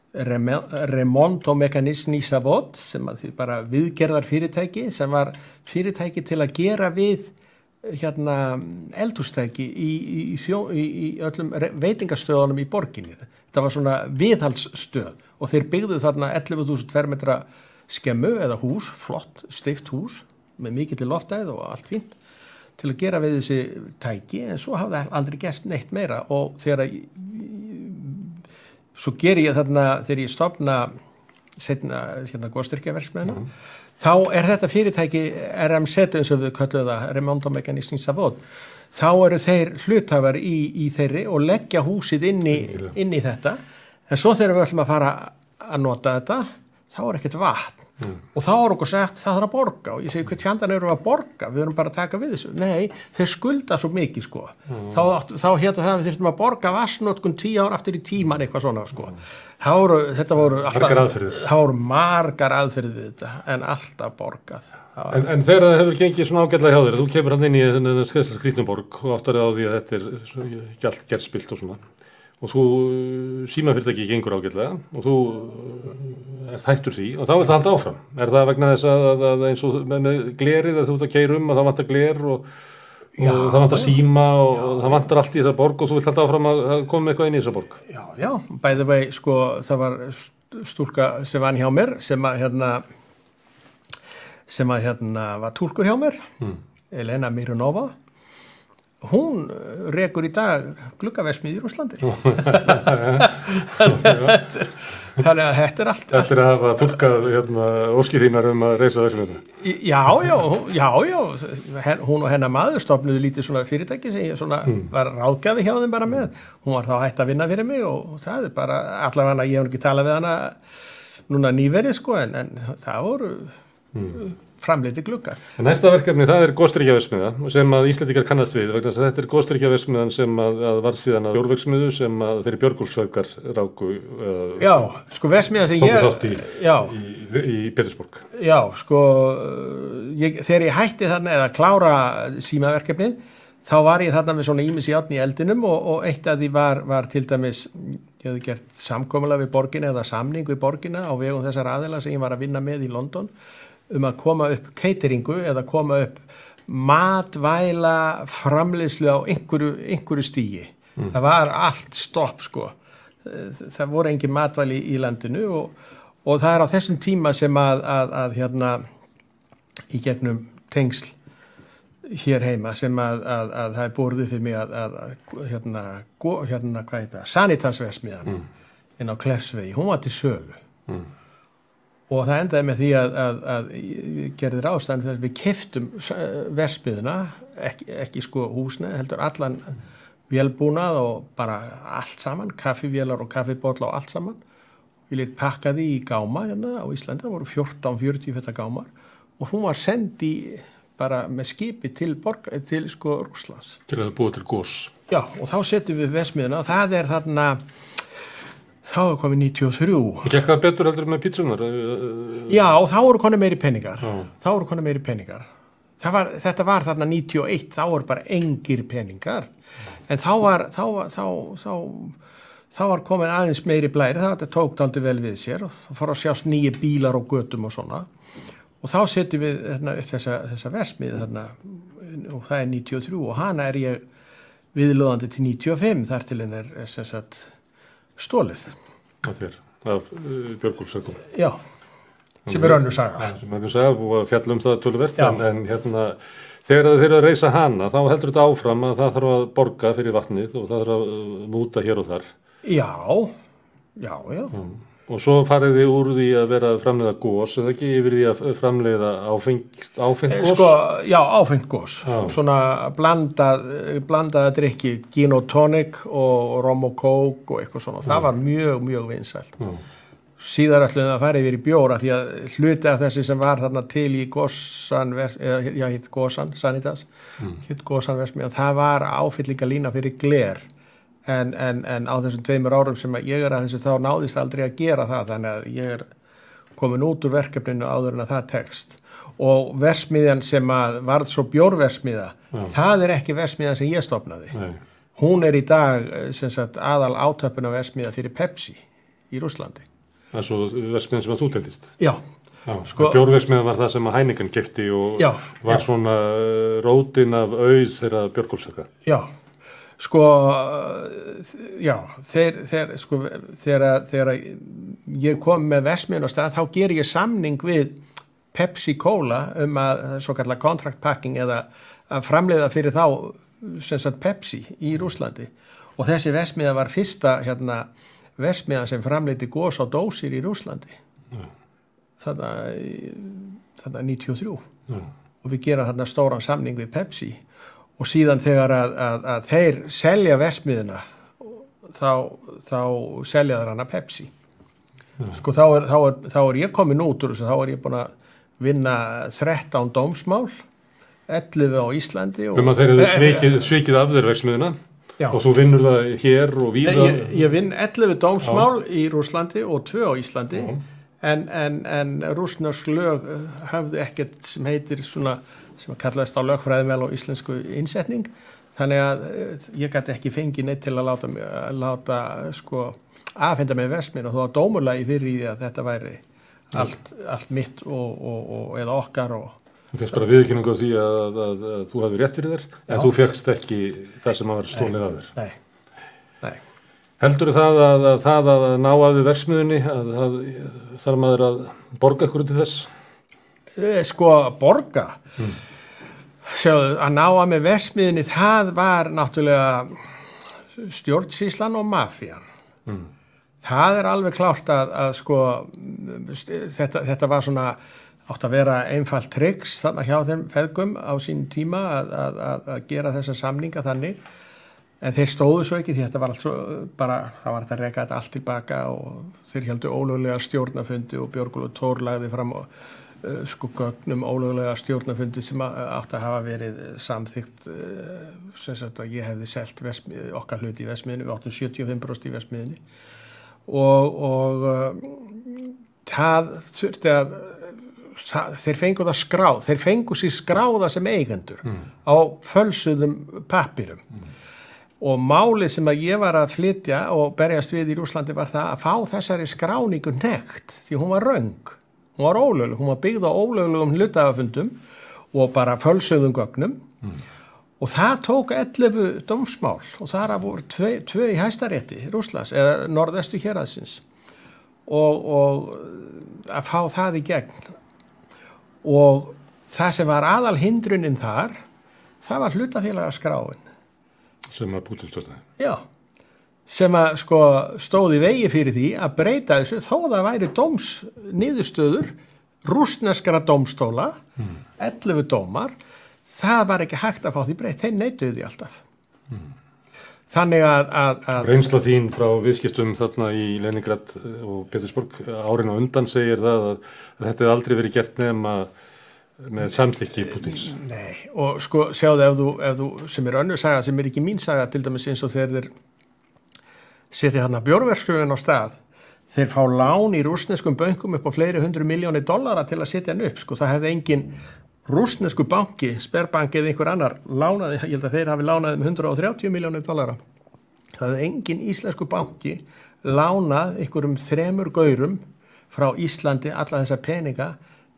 Remonto Mekanisni Zavod, sem bara viðgerðar fyrirtæki, sem var fyrirtæki til að gera við eldhústæki í öllum veitingastöðunum í borginni. Þetta var svona viðhaldsstöð og þeir byggðu þarna 11.000 fermetra skemmu eða hús, flott, steift hús með mikill loftæð og allt fínt til að gera við þessi tæki, en svo hafði aldrei gerst neitt meira og svo ger ég þarna þegar ég stofna seinna góðstyrkjaverksmiðjuna, þá þetta fyrirtæki RMZ eins og við kölluðum það, Remonto Mekanisni Zavod, þá eru þeir hluthafar í þeirri og leggja húsið inn í þetta, en svo þegar við ætlum að fara að nota þetta, þá ekkert vatn. Og þá okkur sagt það þarf að borga og ég segi hvað tjandan eru að borga, við erum bara að taka við þessu. Nei, þeir skulda svo mikið sko. Þá það við þurftum að borga vatnsnotkun 10 ár aftur í tíman eitthvað svona sko. Þetta voru margar aðferðir við þetta en alltaf borgað. En þegar það hefur gengið svona ágætlega hjá þér, þú kemur hann inn í þennan Skrýtnuborg og áttar á því að þetta gjald gerðspilt og svona. Og þú símafyrirtæki gengur ágætlega og þú hættur því og þá viltu halda áfram. Það vegna þess að eins og með glerið að þú ert að keyra að það vantar gler og það vantar síma og það vantar allt í þessa borg og þú vilt halda áfram að koma eitthvað inn í þessa borg? Já, bæði vegi, sko, það var stúlka sem vann hjá mér sem var túlkur hjá mér, Elena Mironova. Hún rekur í dag gluggaversmíð í Rússlandi. Þannig að þetta allt. Eftir að hafa túlkað óskir þínar að reisa versmiðina. Já. Hún og hennar maður stofnuðu lítið svona fyrirtæki sem ég var ráðgjafi hjá þeim bara með. Hún var þá hætt að vinna fyrir mig og það bara, allavega ég hef ekki talað við hana núna nýverið sko, en það voru framleiti gluggar. En næsta verkefni, það góðstrykkjaverksmiðja sem að Íslendingar kannast við, vegna þess að þetta góðstrykkjaverksmiðjan sem að var síðan að Bjórverksmiðju sem að þeirri Björgúlfsfeðgar ráku Já, sko verksmiðja sem tóku þátt í Pétursborg. Já, sko þegar ég hætti þarna eða klára símaverkefnið, þá var ég þarna með svona ýmis járn í eldinum og eitt af því var til dæmis, ég hefði gert samkomulag við borgina eða samning við borgina á vegum þessar aðila sem ég var að vinna með í London að koma upp cateringu eða koma upp matvæla framleiðslu á einhverju stígi. Það var allt stopp sko. Það voru engin matvæli í landinu og það á þessum tíma sem að í gegnum tengsl hér heima sem að það borðið fyrir mig hvað heita, Sanitasversmiðan inn á Kleffsvegi, hún var til sölu. Og það endaði með því að gerði ráðstæðan fyrir að við keyptum verksmiðjuna, ekki sko húsnæði, heldur allan vélbúnað og bara allt saman, kaffivélar og kaffibotla og allt saman. Ég lét pakka því í gáma á Íslandi, það voru 14-40 feta gámar og hún var send bara með skipi til sko Rússlands. Til að búa til gos. Já, og þá setjum við verksmiðjuna og það þarna þá komið 93. Gekk það betur heldur með pítsunar? Já, þá voru konið meiri peningar. Þetta var þarna 91, þá voru bara engir peningar. En þá var komin aðeins meiri blæri, það tók aldrei vel við sér og þá fór að sjást nýju bílar á götum og svona. Og þá setjum við upp þessa versmiði þarna og það 93 og hana ég viðlöðandi til 95 þar til henn sem sagt stólið. Af Björgúlfsfeðgum. Já, sem önnur saga. Sem önnur saga, og fjall það töluvert, en þegar þeir eru að reisa hana, þá heldur þetta áfram að það þarf að borga fyrir vatnið og það þarf að múta hér og þar. Já. Og svo farið þið úr því að vera að framleiða gos, eða ekki, yfir því að framleiða áfengt gos? Já, áfengt gos. Svona blandaða drykki, gin og tonic og rom og kók og eitthvað svona. Það var mjög, mjög vinsælt. Síðar ætluðum að fara yfir í bjóra því að hluti af þessi sem var þarna til í Gosan, hitt Gosan, Sanitas, hitt Gosan Vestmiðjan, það var áfyllingalína fyrir gler. En á þessum 2 árum sem ég að þessu þá náðist aldrei að gera það, þannig að ég komin út úr verkefninu áður en að það tekst. Og versmiðjan sem að varð svo bjórversmiða, það ekki versmiðjan sem ég stofnaði. Nei. Hún í dag sem sagt, aðal átöpuna versmiða fyrir Pepsi í Rússlandi. Það svo versmiðjan sem að þú tendist? Já. Sko, bjórversmiðjan var það sem að Heineken keypti og var svona rótin af auð þeirra bjórgólsaka. Já. Sko, já, þegar ég kom með versmiðjun á stað, þá ger ég samning við Pepsi Cola að svo kallar contract packing eða að framleiða fyrir þá sem sagt Pepsi í Rússlandi. Og þessi versmiðja var fyrsta versmiðjan sem framleiddi gos á dósir í Rússlandi. Þarna 93. Og við gerum þarna stóran samning við Pepsi. Og síðan þegar að þeir selja versmiðina, þá selja þeir hana Pepsi. Sko þá ég komin út úr þessu, þá ég búin að vinna 13 dómsmál, 11 á Íslandi. Að þeir eru svikið af þeir versmiðina og þú vinnur það hér og víða? Ég vinn 11 dómsmál í Rússlandi og 2 á Íslandi, en rússnesk lög hafði ekkert sem heitir svona, sem kallaðist á lögfræðivel og íslensku innsetning, þannig að ég gæti ekki fengið neitt til að láta sko afhenda með versmiðjuna og þó að dómurlagi fyrir því að þetta væri allt mitt og eða okkar. Þú fyrst bara viðurkenningu á því að þú hafði rétt fyrir þér, en þú fékkst ekki það sem að vera stólið af þér. Nei. Heldur það að ná að við versmiðjunni, að þarf maður að borga ykkur út í þess? Sko, borga? Sjáðu, að ná að með versmiðjunni, það var náttúrulega stjórnsýslan og mafían. Það alveg klárt að sko, þetta var svona, átt að vera einfalt triks þarna hjá þeim feðgum á sín tíma að gera þessa samninga þannig, en þeir stóðu svo ekki því þetta var allt svo bara, það var þetta að reka þetta allt tilbaka og þeir héldu ólöglega stjórnafundi og Björgólfur Thor lagði fram og sko gögnum ólöglega stjórnafundi sem átt að hafa verið samþykkt sem sagt að ég hefði selt okkar hluti í versmiðjunni, við áttum 75% í versmiðjunni og það þurfti að þeir fengu það skráð, þeir fengu sér skráða sem eigendur á fölsuðum pappírum og málið sem að ég var að flytja og berjast við í Rússlandi var það að fá þessari skráningu hnekkt því hún var röng. Hún var ólögleg, hún var byggð á ólöglegum hlutafundum og bara fölsuðum gögnum og það tók 11 dómsmál og þar voru 2 í Hæstarétti Rússlands eða norðvestu héraðsins og að fá það í gegn og það sem var aðal hindrunin þar, það var hlutafélagaskráin. Sem að Pútín stjórnaði? Já. Sem að sko stóði vegi fyrir því að breyta þessu þó það væri dómsniðurstöður rússneskra dómstóla 11 dómar, það var ekki hægt að fá því breytt, þeir neituðu því alltaf. Þannig að reynsla þín frá viðskiptum þarna í Leningrad og Petersburg árin á undan segir það að þetta hefði aldrei verið gert nema með samþykki Pútíns. Nei, og sko sjáðu ef þú sem önnur saga sem ekki mín saga til dæmis eins og þeir setja þarna bjórverksmiðjuna á stað, þeir fá lán í rússneskum bönkum upp á fleiri $100 milljónir til að setja hann upp, sko það hefði engin rússnesku banki, Sberbank eða einhver annar lánaði, ég held að þeir hafi lánaði $130 milljónir. Það hefði engin íslensku banki lánað einhverjum 3 gaurum frá Íslandi alla þessa peninga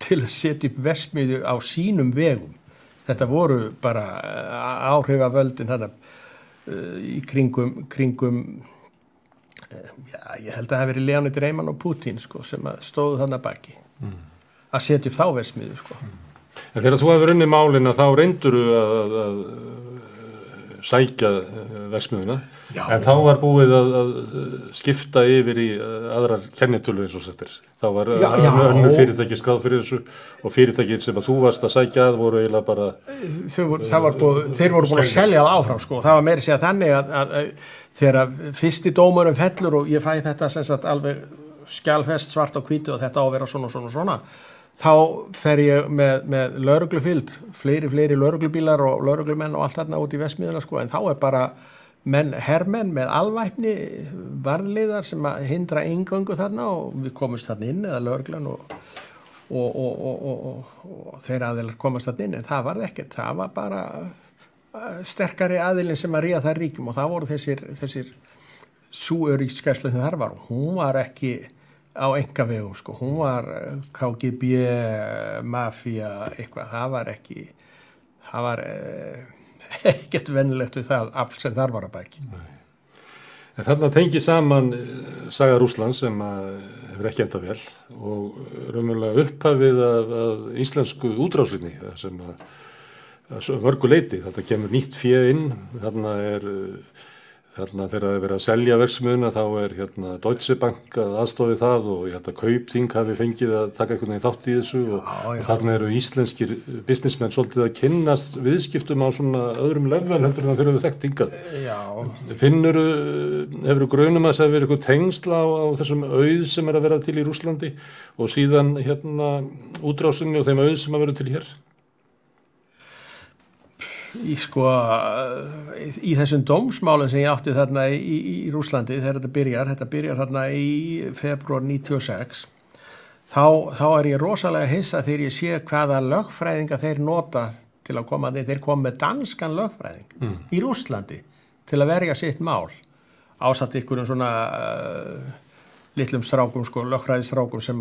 til að setja upp verksmiðju á sínum vegum. Þetta voru bara áhrifavöldin þarna í kringum ég held að það hafi verið Leonid Reimann og Pútín sko, sem stóðu þarna baki að setja upp þá verksmiðju sko. En þegar þú hafði unnið málina þá reyndur að sækja verksmiðuna, en þá var búið að skipta yfir í aðrar kennitölur eins og settir. Þá var önnur fyrirtæki skráð fyrir þessu og fyrirtækin sem að þú varst að sækja að voru eiginlega bara... Þeir voru búin að selja það áfram, sko. Það var meira að segja þannig að þegar fyrsti dómurum fellur og ég fæ þetta sem sagt alveg skjalfest svart á hvítu og þetta á að vera svona, þá fer ég með lögreglufylgd, fleiri lögreglubílar og lögreglumenn og allt þarna út í verksmiðjuna, sko, en þá bara hermenn með alvæpni varðliðar sem að hindra inngöngu þarna og við komumst þarna inn eða lögreglan og þeir aðilar komast þarna inn, en það var ekkert, það var bara sterkari aðilin sem að ríða þar ríkjum og það voru þessir sú öryggisgæsla sem þar var og hún var ekki á einkavegum, sko, hún var KGB, mafía, eitthvað, það var ekkert venjulegt við það afl sem þar var að baki. En þarna tengi saman saga Rússlands sem hefur ekki endað vel og raunverulega upphafið af íslensku útrásinni sem að mörgu leyti, þetta kemur nýtt fé inn, þarna þegar það er verið að selja verksmiðuna þá Deutsche Bank að aðstofi það og ég held að Kaupþing hafi fengið að taka einhvern veginn þátt í þessu og þarna eru íslenskir businessmenn svolítið að kynnast viðskiptum á svona öðrum level heldur en það fyrir að þekkt hingað. Hefur grunum að það hefur eitthvað tengsla á þessum auð sem að vera til í Rússlandi og síðan útrásinni og þeim auð sem að vera til hér? Í þessum dómsmálum sem ég átti þarna í Rússlandi þegar þetta byrjar þarna í febrúar 96 þá ég rosalega hissa þegar ég sé hvaða lögfræðinga þeir nota til að koma þeir kom með danskan lögfræðing í Rússlandi til að verja sitt mál ásatt ykkur svona litlum strákum, lögfræðistrákum sem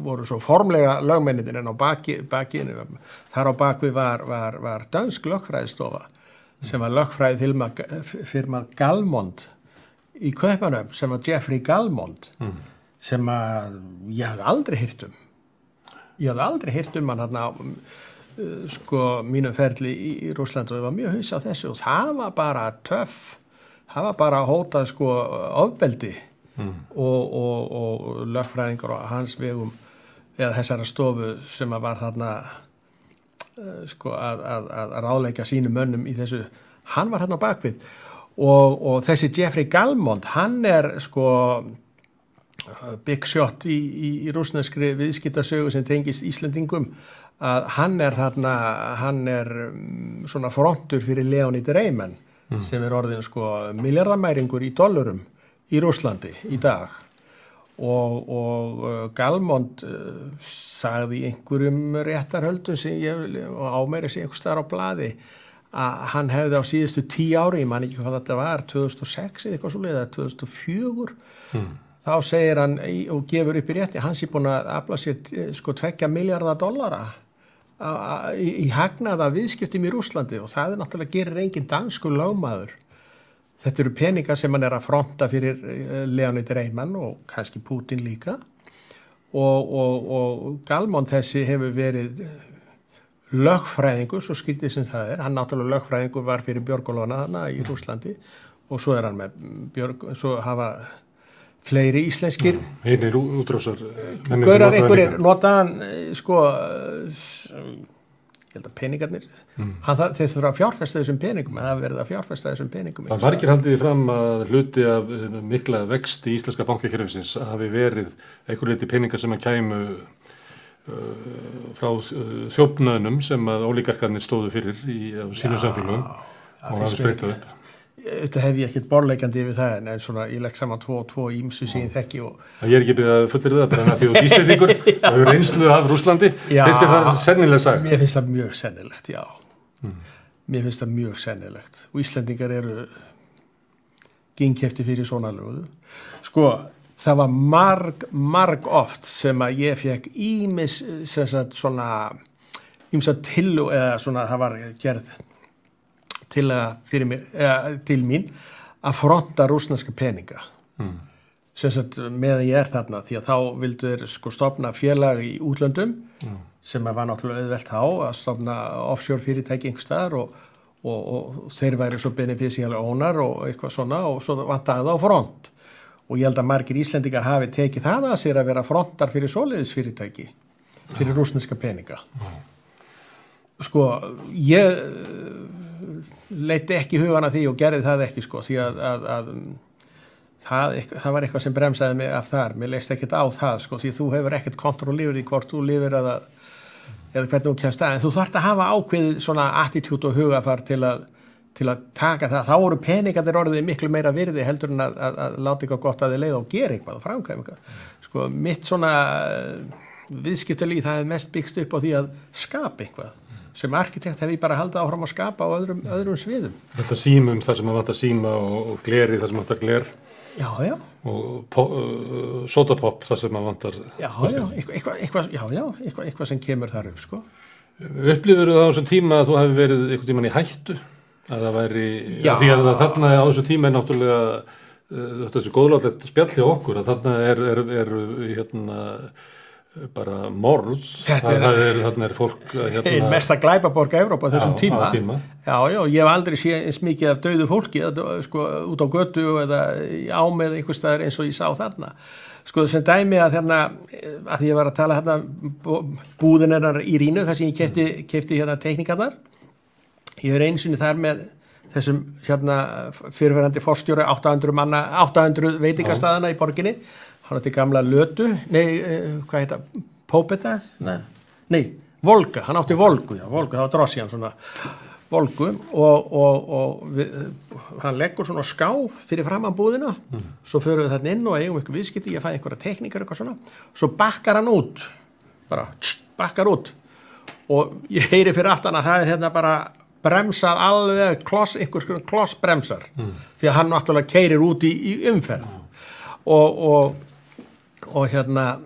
voru svo formlega lögmenninir en á bakinu þar á bakvið var dönsk lögfræðistofa sem var lögfræðifirma Galmond í Kaupanöfn sem var Jeffrey Galmond sem ég hafði aldrei heyrt um. Ég hafði aldrei heyrt um hann þarna mínum ferli í Rússlandi og ég var mjög hissa á þessu og það var bara töff, það var bara hótað ofbeldi og lögfræðingar á hans vegum eða þessara stofu sem var þarna að ráðleika sínum mönnum í þessu, hann var þarna á bakvið og þessi Jeffrey Galmond, hann big shot í rússneskri viðskiptasögu sem tengist Íslendingum að hann er svona frontur fyrir Leonid Reimann sem er orðin milliardamæringur í dollurum í Rússlandi í dag og Galmond sagði í einhverjum réttarhöldum sem og á meira sig einhvers staðar á blaði að hann hefði á síðustu 10 ári, ég man ekki hvað þetta var 2006 eða eitthvað svoleiðis eða 2004 þá segir hann og gefur upp í rétti, hann sé búin að afla sér $2 milljarða í hagnaða viðskiptum í Rússlandi og það náttúrulega gerir engin danskur lögmaður. Þetta eru peningar sem hann er að fronta fyrir Leonid Reimann og kannski Putin líka og Galmond þessi hefur verið lögfræðingur, svo skrítið sem það hann náttúrulega lögfræðingur var fyrir Björgólfana þarna í Rússlandi og svo er hann með svo hafa fleiri íslenskir einir útrásar gaurar einhverjir notaðan ég held að peningarnir þeir þurfa að fjárfesta þessum peningum en það verið að fjárfesta þessum peningum Það margir haldið því fram að hluti af mikla vexti íslenska bankakerfisins hafi verið einhver leyti peningar sem að kæmu frá þjófnaðnum sem að ólígarkarnir stóðu fyrir í sínum samfélagum og hafi spreytað upp Þetta hef ég ekkert borleikandi yfir það en svona ég legg saman 2 ímsu sem ég þekki og ég er ekki byrjað að fullir það bara því þú Íslendingur og hefur reynslu af Rússlandi finnst þér það sennilega saga? Mér finnst það mjög sennilegt, já mér finnst það mjög sennilegt og Íslendingar eru ginnkeyptir fyrir svona lögu það var marg oft sem að ég fekk ýmis ýmsa tillu eða svona það var gerð til mín að fronta rússneska peninga sem sagt meðan ég þarna, því að þá vildu þeir sko stofna félag í útlöndum sem var náttúrulega auðvelt þá að stofna offshore fyrirtæki einhvers staðar og þeir væri svo beneficial owner og eitthvað svona og svo vantaði það á front og ég held að margir Íslendingar hafi tekið það að sér að vera frontar fyrir svoleiðis fyrirtæki fyrir rússneska peninga. Sko, ég leiti ekki hugan að því og gerði það ekki sko, því að það var eitthvað sem bremsaði mig af þar, mér leist ekkert á það sko, því þú hefur ekkert kontroll yfir því hvort þú lifir eða hvernig þú kemst að, en þú þarft að hafa ákveðið svona attitút og hugafar til að taka það, þá voru peningarnir orðið miklu meira virði heldur en að láta eitthvað gott að þið leið og gera eitthvað og framkvæma eitthvað, sko, mitt svona viðskiptalíf, það er mest byggst upp á því að skapa eitthvað sem arkitekt hef ég bara haldið áfram að skapa á öðrum sviðum. Þetta símum þar sem maður vantar síma og gleri þar sem maður vantar gler. Já. Og sodapopp þar sem maður vantar. Eitthvað sem kemur þar upp, sko. Upplifur þú á þessum tíma að þú hefði verið einhvern tímann í hættu? Að það væri, því að þarna á þessum tíma er náttúrulega þessi góðlátlegt spjall hjá okkur, að þarna er bara morð, þarna er fólk einn mesta glæpaborg Evrópu á þessum tíma. Já, ég hef aldrei séð eins mikið af dauðu fólki sko, út á götu eða á með einhvers staðar eins og ég sá þarna. Sko sem dæmi að þarna, að því ég var að tala þarna búðin hennar í Rínu, þar sem ég keypti hérna teikningarnar. Ég einu sinni þar með þessum hérna fyrirverandi forstjóri 800 veitingastaðana í borginni. Hann átti gamla Lötu, hvað heita, Pópeta? Nei, Volga, hann átti Volgu, Volga, það var Drossian svona, Volgu og hann leggur svona ská fyrir framan búðina, svo förum við þarna inn og eigum eitthvað viðskipti, ég fæ einhverja tekníkar eitthvað svona, svo bakkar hann út, bakkar út og ég heyri fyrir aftan að það er hérna bara bremsað alveg einhvers kloss bremsar, því að hann náttúrulega keyrir út í umferð og hérna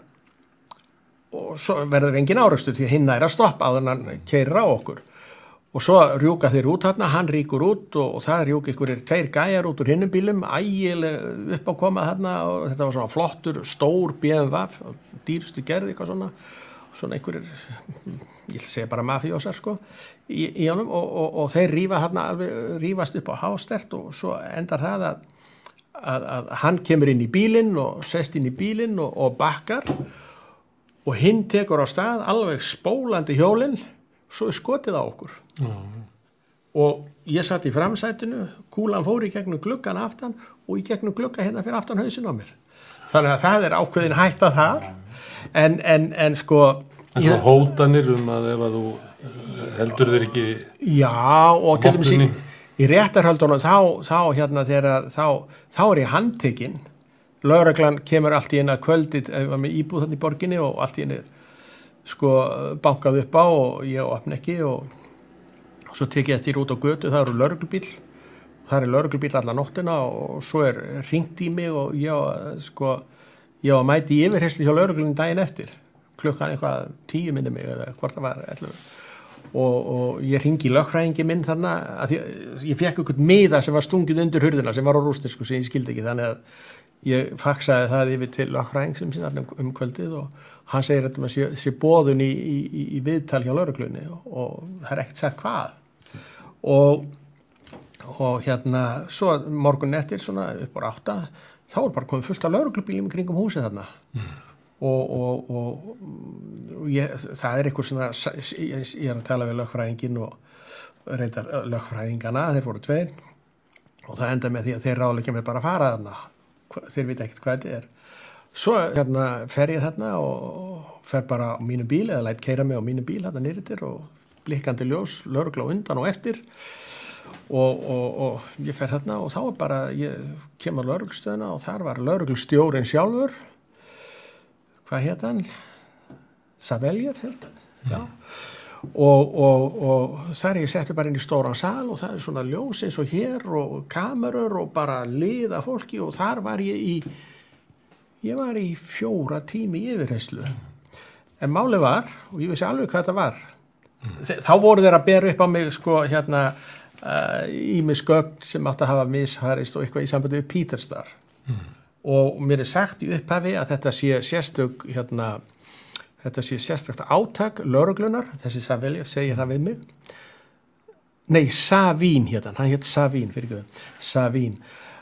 og svo verður engin árekstur því að hinn er að stoppa áður en hann keyrir á okkur og svo rjúka þeir út þarna, hann rýkur út og það rjúka einhverjir 2 gæjar út úr hinnum bílum, ægileg upp á koma þarna og þetta var svona flottur, stór BMW, dýrustu gerð eitthvað svona einhverjir, ég segja bara mafíósar sko, í honum og þeir rífast upp á hástert og svo endar það að hann kemur inn í bílinn og sest inn í bílinn og bakkar og hinn tekur á stað alveg spólandi hjólinn, svo er skotið á okkur. Og ég satt í framsætinu, kúlan fór í gegnum gluggan aftan og í gegnum glugga hérna fyrir aftan hausinn á mér. Þannig að það er ákveðin hætta þar, en sko... En svo hótanir að ef að þú heldur þeir ekki... Já, og til dæmis í réttarhöldunum þá hérna þá er ég handtekinn. Lögreglan kemur allt í einu að kvöldi, var með íbúð þarna í borginni og allt í einu sko bankað upp á og ég opna ekki og svo tek ég eftir út á götu, það eru lögreglubíl. Það er lögreglubíl alla nóttina og svo er hringt í mig og ég var mæti í yfirherslu hjá lögreglunum daginn eftir. Klukkan eitthvað 10 minni mig eða hvort það var 11. Og ég hringi lögfræðingi minn þarna að ég fekk einhvern miða sem var stungið undir hurðina sem var á rússnesku sem ég skildi ekki, þannig að ég faksaði það yfir til lögfræðing sem kvöldið og hann segir að maður sé boðun í viðtal hjá lögreglunni og það er ekkert sagt hvað og hérna svo morgun eftir svona upp á 8 þá er bara komið fullt af lögreglubílum kringum húsið þarna og það er eitthvað svona, ég er að tala við lögfræðingin og reyndar lögfræðingana, þeir voru 2 og það enda með því að þeir ráðleggja mig bara að fara þarna, þeir vita ekkert hvað þetta er. Svo hérna fer ég þarna og fer bara á mínu bíl eða læt keyra mig á mínu bíl þarna nýrtir og blikkandi ljós, lögregla á undan og eftir og ég fer þarna og þá bara, ég kem á lögreglstöðina og þar var lögreglustjórinn sjálfur. Hvað hét hann? Saveljev held hann, já. Og þar er ég settur bara inn í stóran sal og það er svona ljós eins og hér og kamerur og bara liða fólki og þar var ég var í 4 tími í yfirheyrslu. En málið var, og ég vissi alveg hvað þetta var, þá voru þeir að bera upp á mig sko hérna ýmis gögn sem átti að hafa misharist og eitthvað í sambandi við Peterstar. og mér sagt í upphafi að þetta sé sérstök þetta sé sérstakt átak lögreglunar, þessi Savelli segi það við mig. Nei, Savín hann hét Savín, Savín.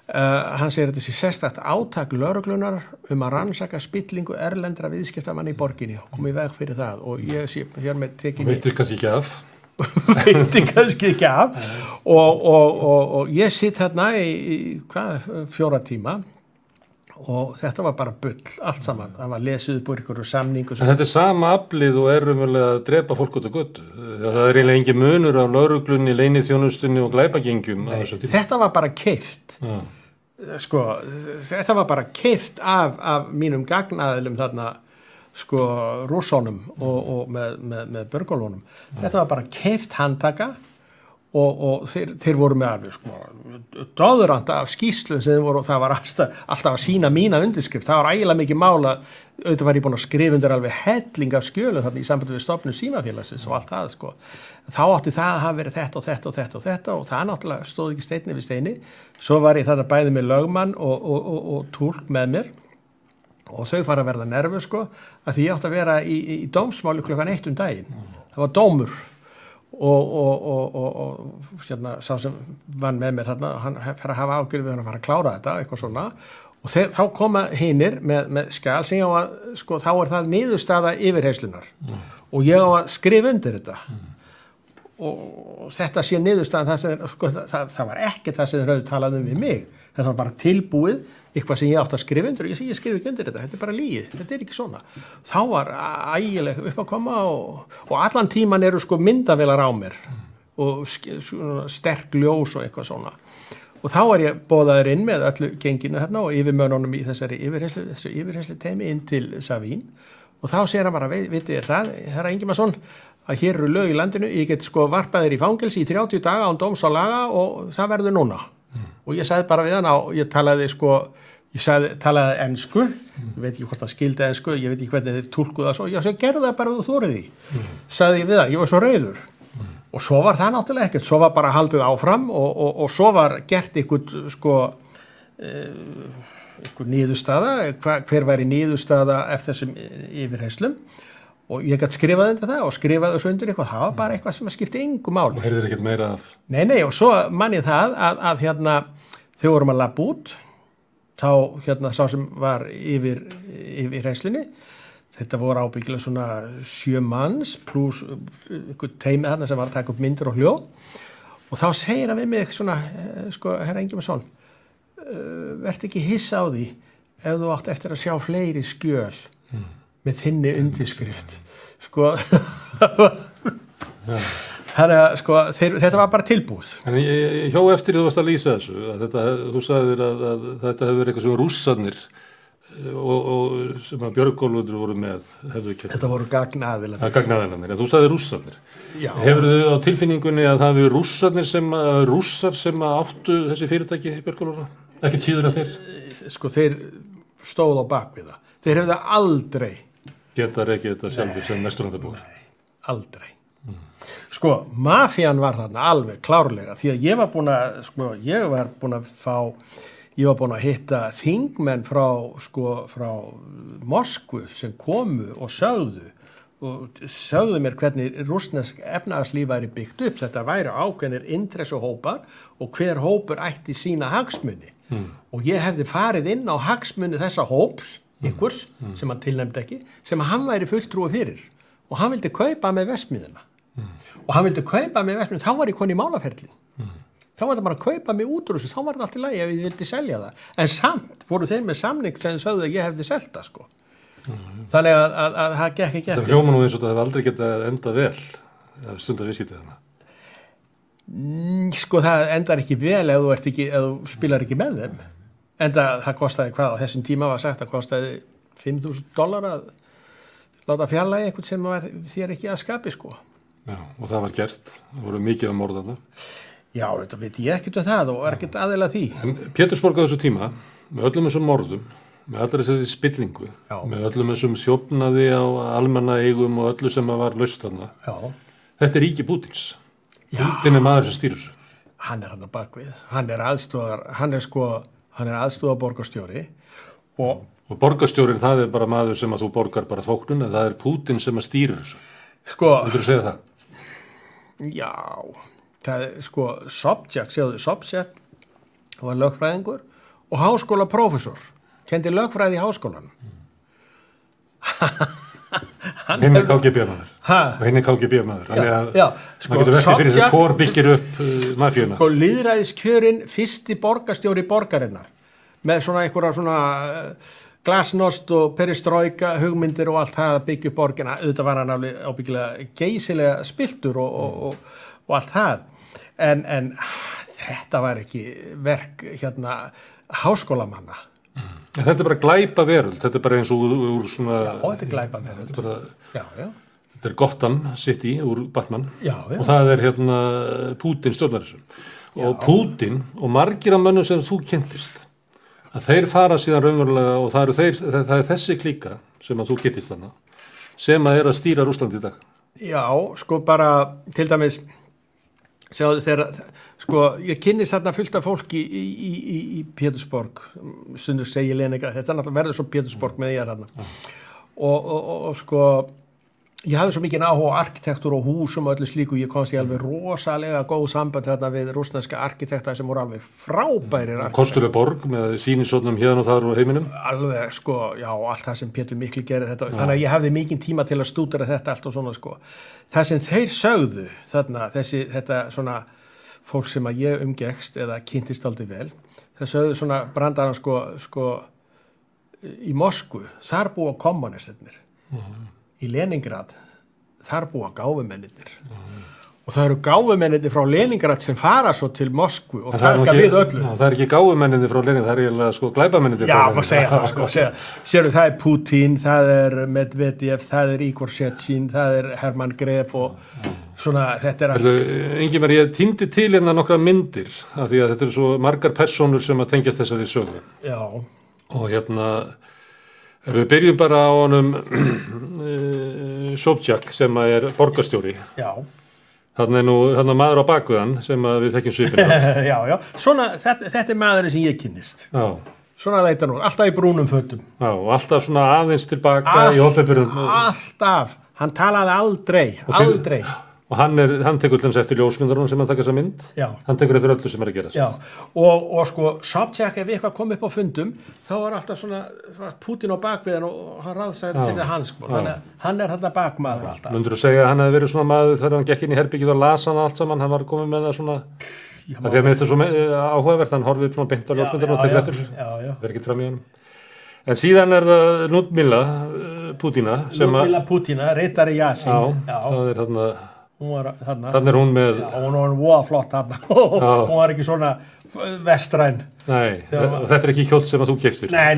Hann segir að þetta sé sérstakt átak lögreglunar að rannsaka spillingu erlendra viðskiptamanna í borginni og komið í veg fyrir það og ég sé hér með tekinni. Veitir kannski ekki af? Veitir kannski ekki af og ég sitt hérna í 4 tíma og þetta var bara bull, allt saman. Það var lesið upp úr ykkur samningu. En þetta sama aflið og raunverulega að drepa fólk út á götu. Það eiginlega engin munur af lögreglunni, leyniþjónustunni og glæpagengjum. Nei, þetta var bara keypt. Sko, þetta var bara keypt af mínum gagnaðilum þarna, sko, rússónum og með börgólunum. Þetta var bara keypt handtaka og þeir voru með alveg, sko, döðuranda af skýrslu sem voru, það var alltaf að sína mína undirskrift. Það var ægilega mikið mála, auðvitað var ég búin að skrifa undir alveg helling af skjölum þarna í sambandi við stofnun símafélagsins og allt það, sko. Þá átti það að hafa verið þetta og þetta og þetta og þetta og það náttúrulega stóð ekki steini við steini. Svo var ég þarna bæði með lögmann og túlk með mér og þau fara að verða nervu, sko, að því ég átti að vera í dómsmáli klukkan 1 daginn. Það var dómur og hérna, sá sem vann með mér þarna, hann fer að hafa ágjörð við hann að fara að klára þetta, eitthvað svona og þá koma hinir með skjal sem ég á að, sko, þá það niðurstaða yfirheyslunar og ég á að skrifa undir þetta og þetta sé niðurstaðan það sem, sko, það var ekki það sem þeir höfðu talað við mig, þetta var bara tilbúið eitthvað sem ég átti að skrifa undir og ég skrifa ekki undir þetta er bara lygi, þetta er ekki svona þá var ægileg upp að koma og allan tíman eru, sko, myndavélar á mér og sterk ljós og eitthvað svona og þá var ég boðaður inn með öllu genginu þarna og yfirmönnunum í þessu yfirheyrslu teymi inn til Savín og þá segir hann bara, vitið það, herra Ingimarsson að hér eru lög í landinu, ég get, sko, varpaðir í fangelsi í 30 daga án dóms og laga og það verður núna og ég sagði bara við hann og ég talaði, sko, talaði ensku, ég veit ekki hvort það skildi ensku, ég veit ekki hvernig þeir túlkuðu það svo, ég gerðu það bara þú þórið í, sagði ég við það, ég var svo reiður og svo var það náttúrulega ekkert, svo var bara haldið áfram og svo var gert eitthvað, sko, eitthvað niðurstaða, hver væri niðurstaða eftir þessum yfirheyslum og ég gæti skrifað undir það og skrifaði svo undir eitthvað, það var bara eitthvað sem skipti engu máli. Og heyrðir ekkert meira af? Nei, og svo man ég það að hérna, þau vorum að labba út, þá hérna sá sem var yfir reislinni, þetta voru ábyggilega svona 7 manns pluss einhver teymið þarna sem var að taka upp myndir og hljóð og þá segir hann við mig svona, sko, herra Ingimarsson, verð ekki hissa á því ef þú átt eftir að sjá fleiri skjöl með þinni undirskrift sko sko, þetta var bara tilbúið. En ég hjó eftir þú varst að lýsa þessu að þú sagðir að þetta hefur verið eitthvað sem rússarnir og sem að Björgólfur voru með þetta voru gagnaðilarnir. Gagnaðilarnir, þú sagði rússarnir. Hefur þau á tilfinningunni að það hefur rússar sem áttu þessi fyrirtæki Björgólfur? Ekki síður að þeir? Sko, þeir stóðu á bakvið það. Þeir hefðu aldrei geta rekið þetta sjálfur sem mesturlandabúar? Aldrei. Sko, mafían var þarna alveg klárlega því að ég var búin að, sko, ég var búin að hitta þingmenn frá Moskvu sem komu og sögðu mér hvernig rússnesk efnahagslíf væri byggt upp. Þetta væri ákveðnir interessuhópar og hver hópur ætti sína hagsmuni. Og ég hefði farið inn á hagsmuni þessa hóps, ykkurs, sem hann tilnefndi ekki, sem hann væri fulltrúi fyrir. Og hann vildi kaupa með verksmiðjuna. Og hann vildi kaupa með verksmiðjuna, þá var ég konið í málaferlin. Þá var það bara að kaupa mig út úr þessu, þá var það allt í lagi ef ég vildi selja það. En samt voru þeir með samning sem sögðu að ég hefði selt það, sko. Þannig að það gekk ekki eftir. Það hljóma nú eins og það hefði aldrei getað endað vel, ef stundar viðskiptið hana. Sko, það endar ekki vel ef þú spilar ekki með þeim. Enda það kostaði hvað á þessum tíma var sagt, það kostaði $5,000 að láta fjarlægi einhvern sem var þér ekki að skapi, sko. Já, og það var gert, það voru mikið af morðana. Já, þetta veit ég ekkert það og ekkert aðeila því. En Pétursborg á þessu tíma, með öllum þessum morðum, með allar þessari spillingu, með öllum þessum þjófnaði á almannaeigum og öllu sem var laust þarna. Já. Þetta er ríki Pútins. Pútin er maður sem stýrir þessu. Hann er hann á bakvið. Hann er aðstoðarborgarstjóri Og borgarstjórinn, það er bara maður sem að þú borgar bara þóknun, en það er Pútín sem að stýra þessu. Sko, Myndirðu segja það? já, það er sko Sobchak var lögfræðingur og háskólaprófessor, kendi lögfræði í háskólanum. Hinn er KGB-maður. Og hinn er KGB-maður. Þannig að maður getur veltið fyrir þessu hvor byggir upp mafíuna. Sko, lýðræðiskjörin fyrsti borgarstjóri borgarinnar með svona einhverja svona glasnost og perestrojka hugmyndir og allt það að byggja upp borgina. Auðvitað var hann alveg ábyggilega geysilega spiltur og allt það. En þetta var ekki verk háskólamanna. Þetta er bara glæpa veröld. Þetta er bara eins og úr svona... Já, þetta er glæpa veröld. Þetta er Gotham City úr Batman. Já. Og það er Pútín stjórnar þessu. Og Pútín og margir af mönnum sem þú kynntist, að þeir fara síðan raunverulega og það er þessi klíka sem að þú kynntist þarna, sem að stýra Rússlandi í dag. Já, sko bara til dæmis sjáðu þegar, sko ég kynnist þarna fullt af fólki í Pétursborg, stundur segi Leningrad, þetta náttúrulega verður svo Pétursborg með ég þarna. Og sko ég hafði svo mikið áhuga á arkitektúr og húsum og öllu slíku, ég komst í alveg rosalega góð samband þarna við rússneska arkitekta sem voru alveg frábærir arkitektar. Kostuleg borg með sýnisotnum hérna og þar og heiminum. Alveg, sko, já, allt það sem Pétur Mikli gerir þetta. Þannig að ég hafði mikinn tíma til að stúdera þetta allt og svona, sko. Það sem þeir sögðu þarna, þetta svona fólk sem að ég umgekkst eða kynntist aldrei vel, það sögðu svona brandarann, sko, í Moskvu, þar búa kommunistarnir. Í Leningrad, þar búa gáfumennir og það eru gáfumennir frá Leningrad sem fara svo til Moskvu og taka við öllu. Það er ekki gáfumennir frá Leningrad, það er eiginlega sko glæpamennir. Já, maður segja það sko, sérðu það er Putin, það er Medvedev, það er Igor Sechin, það er Hermann Gref og svona þetta er allt. Ingimar, ég týndi til hérna nokkra myndir af því að þetta eru svo margar persónur sem að tengjast þessari sögu. Já. Og ef við byrjum bara á honum Sobchak sem er borgarstjóri. Já. Þarna maður á bakviðan sem við þekkjum svipinn af. Já. Svona, þetta er maðurinn sem ég kynnist. Já. Svona leita nú, alltaf í brúnum fötum. Já, og alltaf svona aðeins tilbaka í hópefyrum. Alltaf. Hann talaði aldrei. Og hann tekur til hans eftir ljósmyndarinn sem hann taka þessa mynd. Já. Hann tekur eftir öllu sem er að gerast. Já, og sko, Sobchak ef eitthvað kom upp á fundum, þá var alltaf svona, Pútín á bakviðan og hann raðsæði sig við hans, sko. Þannig að hann er þarna bakmaður alltaf. Myndirðu segja að hann hefði verið svona maður þegar hann gekk inn í herbyggið og las hann allt saman, hann var komið með það svona, það því að mér þetta er svo áhugavert, hann horfið svona beint á ljósmyndarinn og tekur eftir, verið ekki fram í honum. En síðan er það Ljudmila Pútína sem að... Ljudmila Pútína, ritari Jasin. Já, það er þarna... Þannig er hún með... Já, hún var voða flott þarna. Hún var ekki svona vestræn. Nei, og þetta er ekki kjóll sem að þú keyptir. Nei,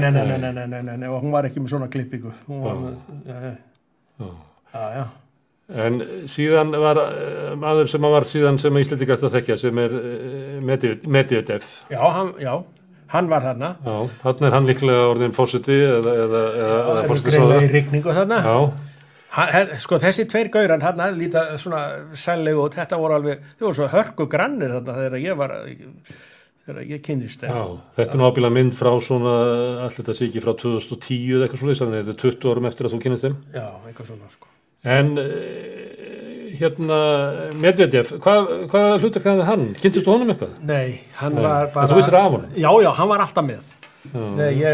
og hún var ekki með svona klippingu. Já. En síðan var maður sem var síðan sem Íslendingar ættu að þekkja sem er Medvedev. Já, hann var þarna. Já, þarna er hann líklega orðin forseti eða forsætisráðherra. Í rigningu þarna. Já. Sko þessi tveir gaurar hann líta svona sællega og þetta voru alveg, þau voru svo hörku grannir þarna þegar ég kynnist þeim. Já, þetta er nú ábyggilega mynd frá svona, allt þetta sé ekki frá 2010 eða eitthvað svoleiðis, þannig að þetta er 20 árum eftir að þú kynnist þeim. Já, eitthvað svona sko. En Medvedev, hvað hlutverk hafði hann? Kynntist þú honum eitthvað? Nei, hann var bara... En þú vissir af honum? Já, hann var alltaf með. Nei, ég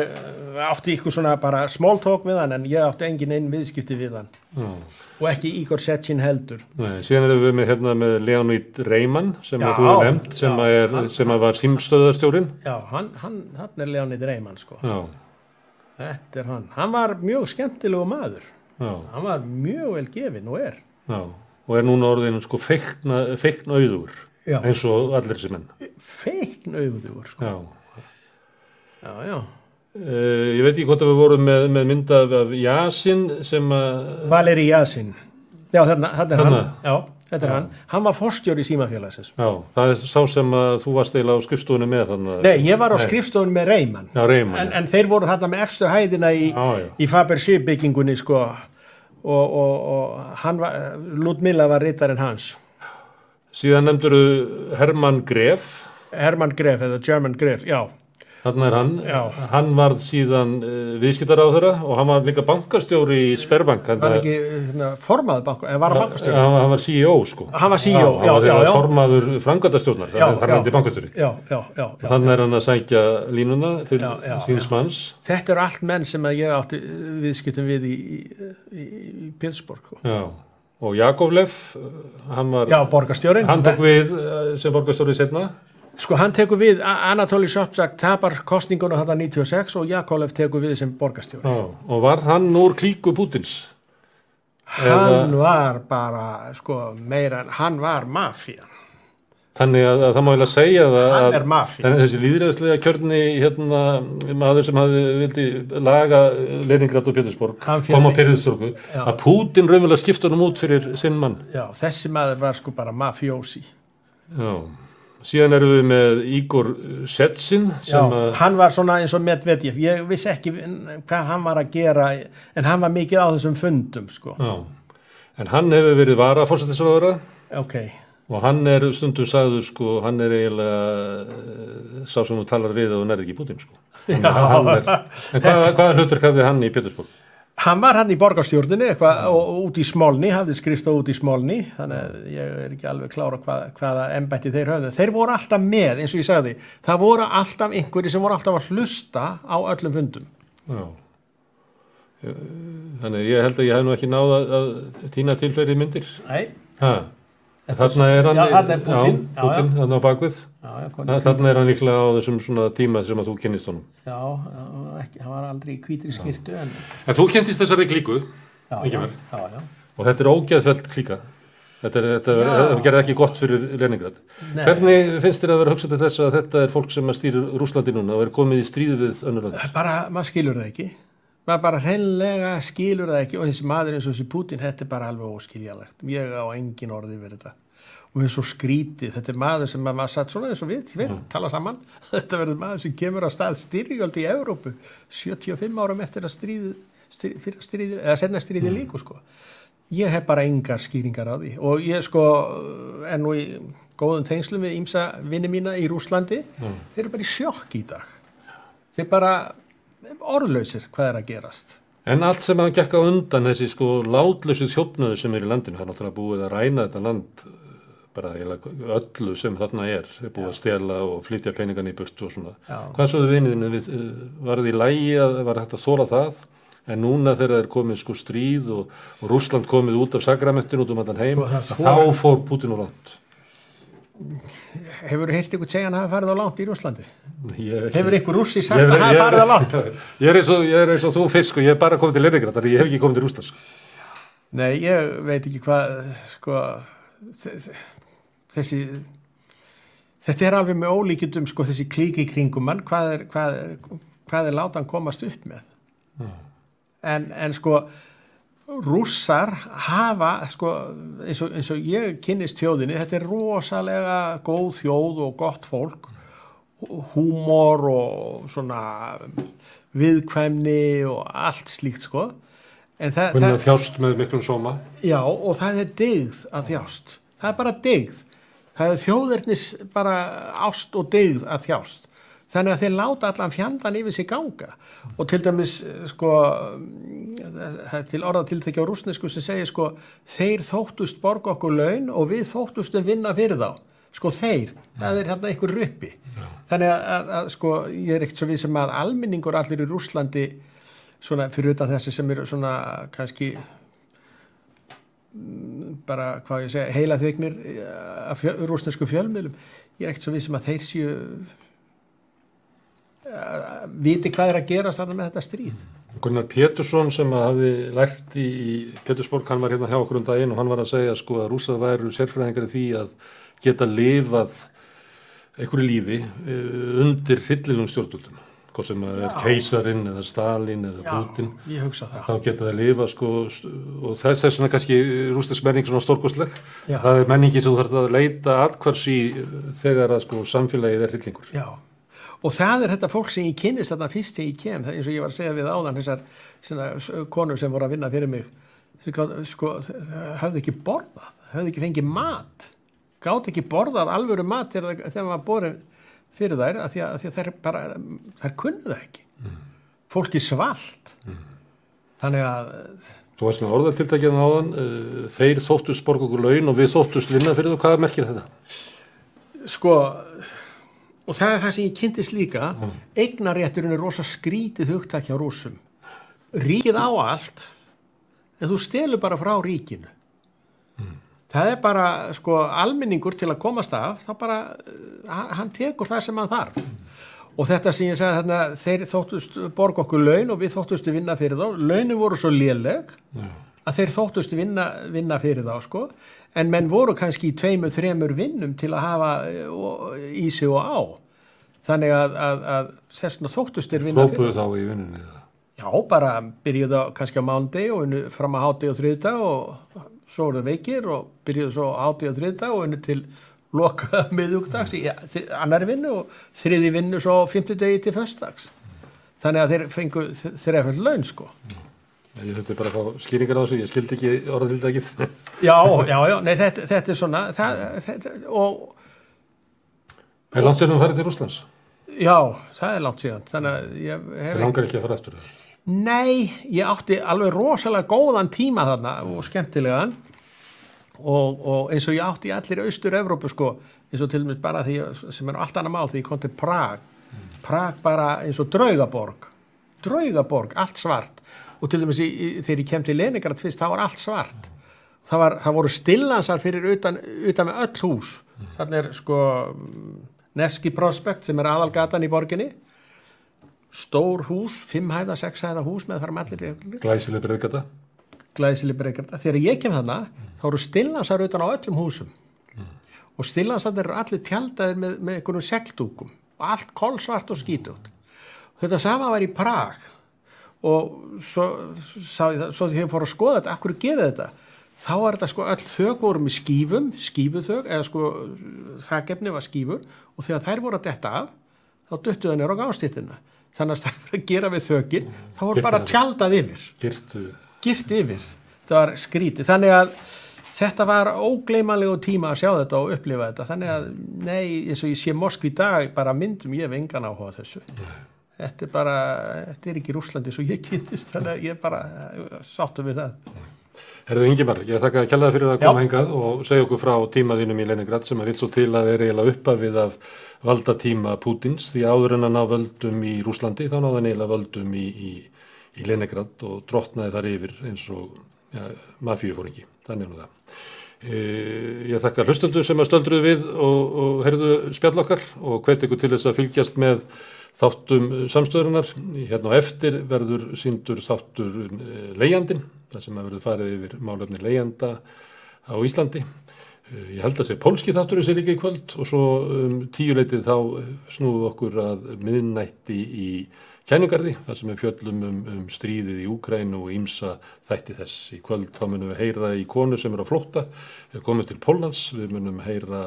átti ykkur svona bara small talk við hann en ég átti engin einn viðskipti við hann og ekki Igor Sechin heldur. Nei, síðan erum við með Leonid Reimann sem þú hefur nefnt sem var símstöðarstjórinn. Já, hann er Leonid Reimann sko. Já. Þetta er hann. Hann var mjög skemmtilegu maður. Já. Hann var mjög vel gefinn og er. Já, og er núna orðin sko feikn auður eins og allir þessi menn. Feikn auður sko. Já. Já. Ég veit ekki hvort að við vorum með mynd af Jasin sem að... Valeri Jasin. Já, þetta er hann. Já, þetta er hann. Hann var forstjóri Símafélagsins. Já, það er sá sem að þú varst eiginlega á skrifstofunni með þannig. Nei, ég var á skrifstofunni með Reimann. Já, Reimann. En þeir voru þarna með efstu hæðina í Fabergé byggingunni, sko. Og hann var, Ljudmila var ritarinn hans. Síðan nefndur Hermann Gref. Hermann Gref, eða German Gref, já. Þarna hann, Já. hann varð síðan viðskiptaráðherra og hann var líka bankastjóri í Sberbank. Var hann ekki formaður banka, en var hann bankastjóri? Hann var CEO, sko. Hann var CEO, hann var formaður framkvæmdastjórnar, hann var bankastjóri. Já. Þannig hann að sækja línuna til síns manns. Þetta eru allt menn sem að ég átti viðskiptum við í Pétursborg. Já, og Jakovlev, hann var... Já, borgarstjórinn. Hann tók við sem borgarstjóri setna. Sko, hann tekur við, Anatoli Sobchak tapar kosningunum þetta 96 og Jakovlev tekur við sem borgarstjóri. Já, og var hann úr klíku Pútins? Hann var bara, sko, meira en hann var mafían. Þannig að það má eiginlega segja það Hann er mafían. Þessi lýðræðislega kjörni maður sem vildi laga Leningrad og Pétursborg, koma á Pétursborgu, að Pútin raunverulega skipta honum út fyrir sinn mann. Já, þessi maður var sko bara mafjósi. Já. Síðan erum við með Igor Setsin sem hann var svona eins og Medvedev, ég vissi ekki hvað hann var að gera en hann var mikið á þessum fundum sko. Já, en hann hefur verið varaforsætisráðherra og hann er stundum sagður sko, hann er eiginlega sá sem þú talar við og þú nærði ekki Pútin sko. En hvaða hlutverk hafði hann í Pétursborg? Hann var hann í borgarstjórninni og út í Smolny, hafði skrifstað út í Smolny, þannig að ég er ekki alveg klára hvaða embætti þeir höfðu. Þeir voru alltaf með, eins og ég sagði, það voru alltaf einhverjir sem voru alltaf að hlusta á öllum fundum. Já. Þannig ég held að ég hef nú ekki náð að týna til fleiri myndir. Nei. Þarna er hann, Pútin, þarna á bakvið. Þarna er hann líklega á þessum svona tíma sem að þú kynnist honum. Já, hann var aldrei í hvítri skyrtu. En þú kynntist þessari klíku, ekki mér. Já. Og þetta er ógeðfellt klíka. Þetta gerði ekki gott fyrir Leningrad. Hvernig finnst þér að vera hugsað til þess að þetta er fólk sem stýrir Rússlandi núna og er komið í stríði við önnur lönd? Bara, maður skilur það ekki. Maður bara hreinlega skilur það ekki og þessi maður eins og þessi Pútin, þetta er bara alveg óskiljanlegt. Ég á engin orði við þetta. Og eins og skrítið, þetta er maður sem maður satt svona eins og við tala saman. Þetta verður maður sem kemur á stað styrjöld í Evrópu 75 árum eftir að seinna stríði líku sko. Ég hef bara engar skýringar á því og ég sko er nú í góðum tengslum við ýmsa vini mína í Rússlandi. Þeir eru bara í sjokk í dag. Þeir bara orðlausir hvað er að gerast. En allt sem að gekk á undan þessi sko látlausu þjófnuðu sem er í landinu, það er náttúrulega búið að ræna þetta land bara öllu sem þarna er búið að stela og flytja peningan í burt og svona. Hvað svoðu viniðinni var það í lagi að var hægt að þola það? En núna þegar er komið sko stríð og Rússland komið út af sakramentinu út allan heim, þá fór Pútin og langt. Hefur þú heyrt ykkur segja hann hafa farið á langt í Rússlandi? Hefur ykkur Rússi sagt að hafa farið á langt? Ég er eins og þú fisk og ég er bara komið til Leningrad, þannig ég hef ekki komið til Rússlands. Nei, ég veit ekki hvað, sko, þetta er alveg með ólíkindum, sko, þessi klíki kringum mann, hvað er látan komast upp með? En sko, Rússar hafa, sko, eins og ég kynnist þjóðinni, þetta er rosalega góð þjóð og gott fólk, húmor og svona viðkvæmni og allt slíkt, sko. Hvernig að þjást með miklum sóma? Já, og það er dygð að þjást. Það er bara dygð. Það er þjóðernis bara ást og dygð að þjást. Þannig að þeir láta allan fjandann yfir sig ganga og til dæmis sko til orðatiltæki á rússnesku sem segir sko þeir þóttust borga okkur laun og við þóttustum vinna fyrir þá sko þeir, það er hérna einhver ruppi þannig að sko ég er ekkert svo við sem að almenningur allir í Rússlandi svona fyrir utan þessi sem eru svona kannski bara hvað ég segja heila þveiknir af rússnesku fjölmiðlum ég er ekkert svo við sem að þeir séu viti hvað er að gerast þarna með þetta stríð. Gunnar Pétursson sem hafði lært í Pétursborg, hann var hérna hjá okkur daginn og hann var að segja sko að Rússar væru sérfræðingar í því að geta lifað einhverju lífi undir hryllilegum stjórnvöldum, hvort sem er keisarinn eða Stalin eða Putin. Já, ég hugsa það. Þá geta það lifað sko og þess vegna kannski rússnesk menning svona stórkostleg. Það er menningin sem þú þarf að leita athvars í þegar að sko samfélagið er hryllingur. Já. Og það er þetta fólk sem ég kynnist þarna fyrst þegar ég kem, það er eins og ég var að segja við áðan þessar konur sem voru að vinna fyrir mig, sko, hafði ekki borðað, hafði ekki fengið mat, gátt ekki borðað alvöru mat þegar maður borin fyrir þær að því að þær kunnu það ekki. Fólki svalt. Þannig að Þú veist með orðatiltækið áðan, þeir þóttust borga okkur laun og við þóttust vinna fyrir þú, hvað merkir þetta? Sko, og það er það sem ég kynntist líka, eignarrétturinn er rosa skrítið hugtak hjá Rússum. Ríkið á allt, en þú stelur bara frá ríkinu. Það er bara, sko, almenningur til að komast af, þá bara, hann tekur það sem hann þarf. Og þetta sem ég sagði þarna, þeir þóttust borga okkur laun og við þóttust vinna fyrir þá. Launin voru svo léleg að þeir þóttust vinna fyrir þá, sko. En menn voru kannski í 2-3 vinnum til að hafa í sig og á. Þannig að þessna þóttust þeir vinna fyrir þá. Hrópuðu þá í vinnunni það? Já, bara byrjuðu kannski á mánudag og unnu fram að hádegi og þriðjudag og svo voru veikir og byrjuðu svo á hádegi og þriðjudag og unnu til loka miðvikdags í annari vinnu og þriði vinnu svo 50 til föstudags. Þannig að þeir fengu þreföld laun, sko. Ég þurfti bara að fá skýringar á þessu, ég skildi ekki orðatiltækið. Já, nei, þetta er svona, og... Er langt síðan að fara til Rússlands? Já, það er langt síðan, þannig að ég hef... Það langar ekki að fara eftir það? Nei, ég átti alveg rosalega góðan tíma þarna og skemmtilegan. Og eins og ég átti í allir Austur-Evrópu, sko, eins og til dæmis bara því sem er allt annað mál því ég kom til Prag bara eins og draugaborg, allt svart og til dæmis þegar ég kem til Leningrad fyrst, það var allt svart það voru stillansar fyrir utan með öll hús þannig er sko Nevski Prospekt sem er aðalgatan í borginni stór hús, 5 hæða, 6 hæða hús með þar allir Glæsileg breiðgata þegar ég kem þarna þá eru stillansar utan á öllum húsum og stillansarnir eru allir tjaldaðir með einhvern segldúkum og allt kolsvart og skítugt þetta sama var í Prag og svo þegar ég fór að skoða þetta, akkur gerir þetta þá var þetta sko öll þök voru með skífuþök eða sko þakefni var skífur og þegar þær voru að detta af þá duttu það niður á gangstýttina þannig að það var að gera við þökin þá voru bara tjaldað yfir girt yfir, það var skrítið þannig að þetta var ógleymanlegu tíma að sjá þetta og upplifa þetta þannig að, nei, eins og ég sé Moskvu í dag bara myndum, ég hef engan áhuga á þessu þetta er ekki Rússlandi svo ég kynntist, þannig að ég bara sáttu við það Herðu Ingimar, ég þakka að kella fyrir að koma hingað og segja okkur frá tímaðínum í Leningrad sem að vill svo til að er eiginlega uppafið af valdatíma Pútins því áður en að ná völdum í Rússlandi þá náði hann eiginlega völdum í Leningrad og drottnaði þar yfir eins og mafíufóringi, þannig nú það. Ég þakka hlustendur sem að stöldruðu við og heyrðu spjall okkar og hvet ykkur til þess að fylgjast með þáttum samstöðurinnar. Hérna á eftir verður sýndur þáttur leigjandinn, þar sem að verður farið yfir málefni leigjanda á Íslandi. Ég held að sé pólski þátturinn sé líka í kvöld og svo 10 þá snúum við okkur að miðnætti í Kænugarði, þar sem við fjöllum stríðið í Úkraínu og ýmsa þætti þess. Í kvöld þá munum við heyra í konu sem er á flótta, er komið til Póllands, við munum heyra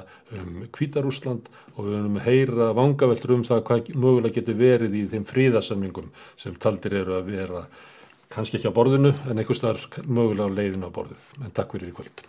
Hvíta-Rússland og við munum heyra vangaveltur það hvað mögulega getur verið í þeim friðarsamningum sem taldir eru að vera kannski ekki á borðinu en einhvers staðar mögulega á leiðinu á borðið. En takk fyrir í kvöld.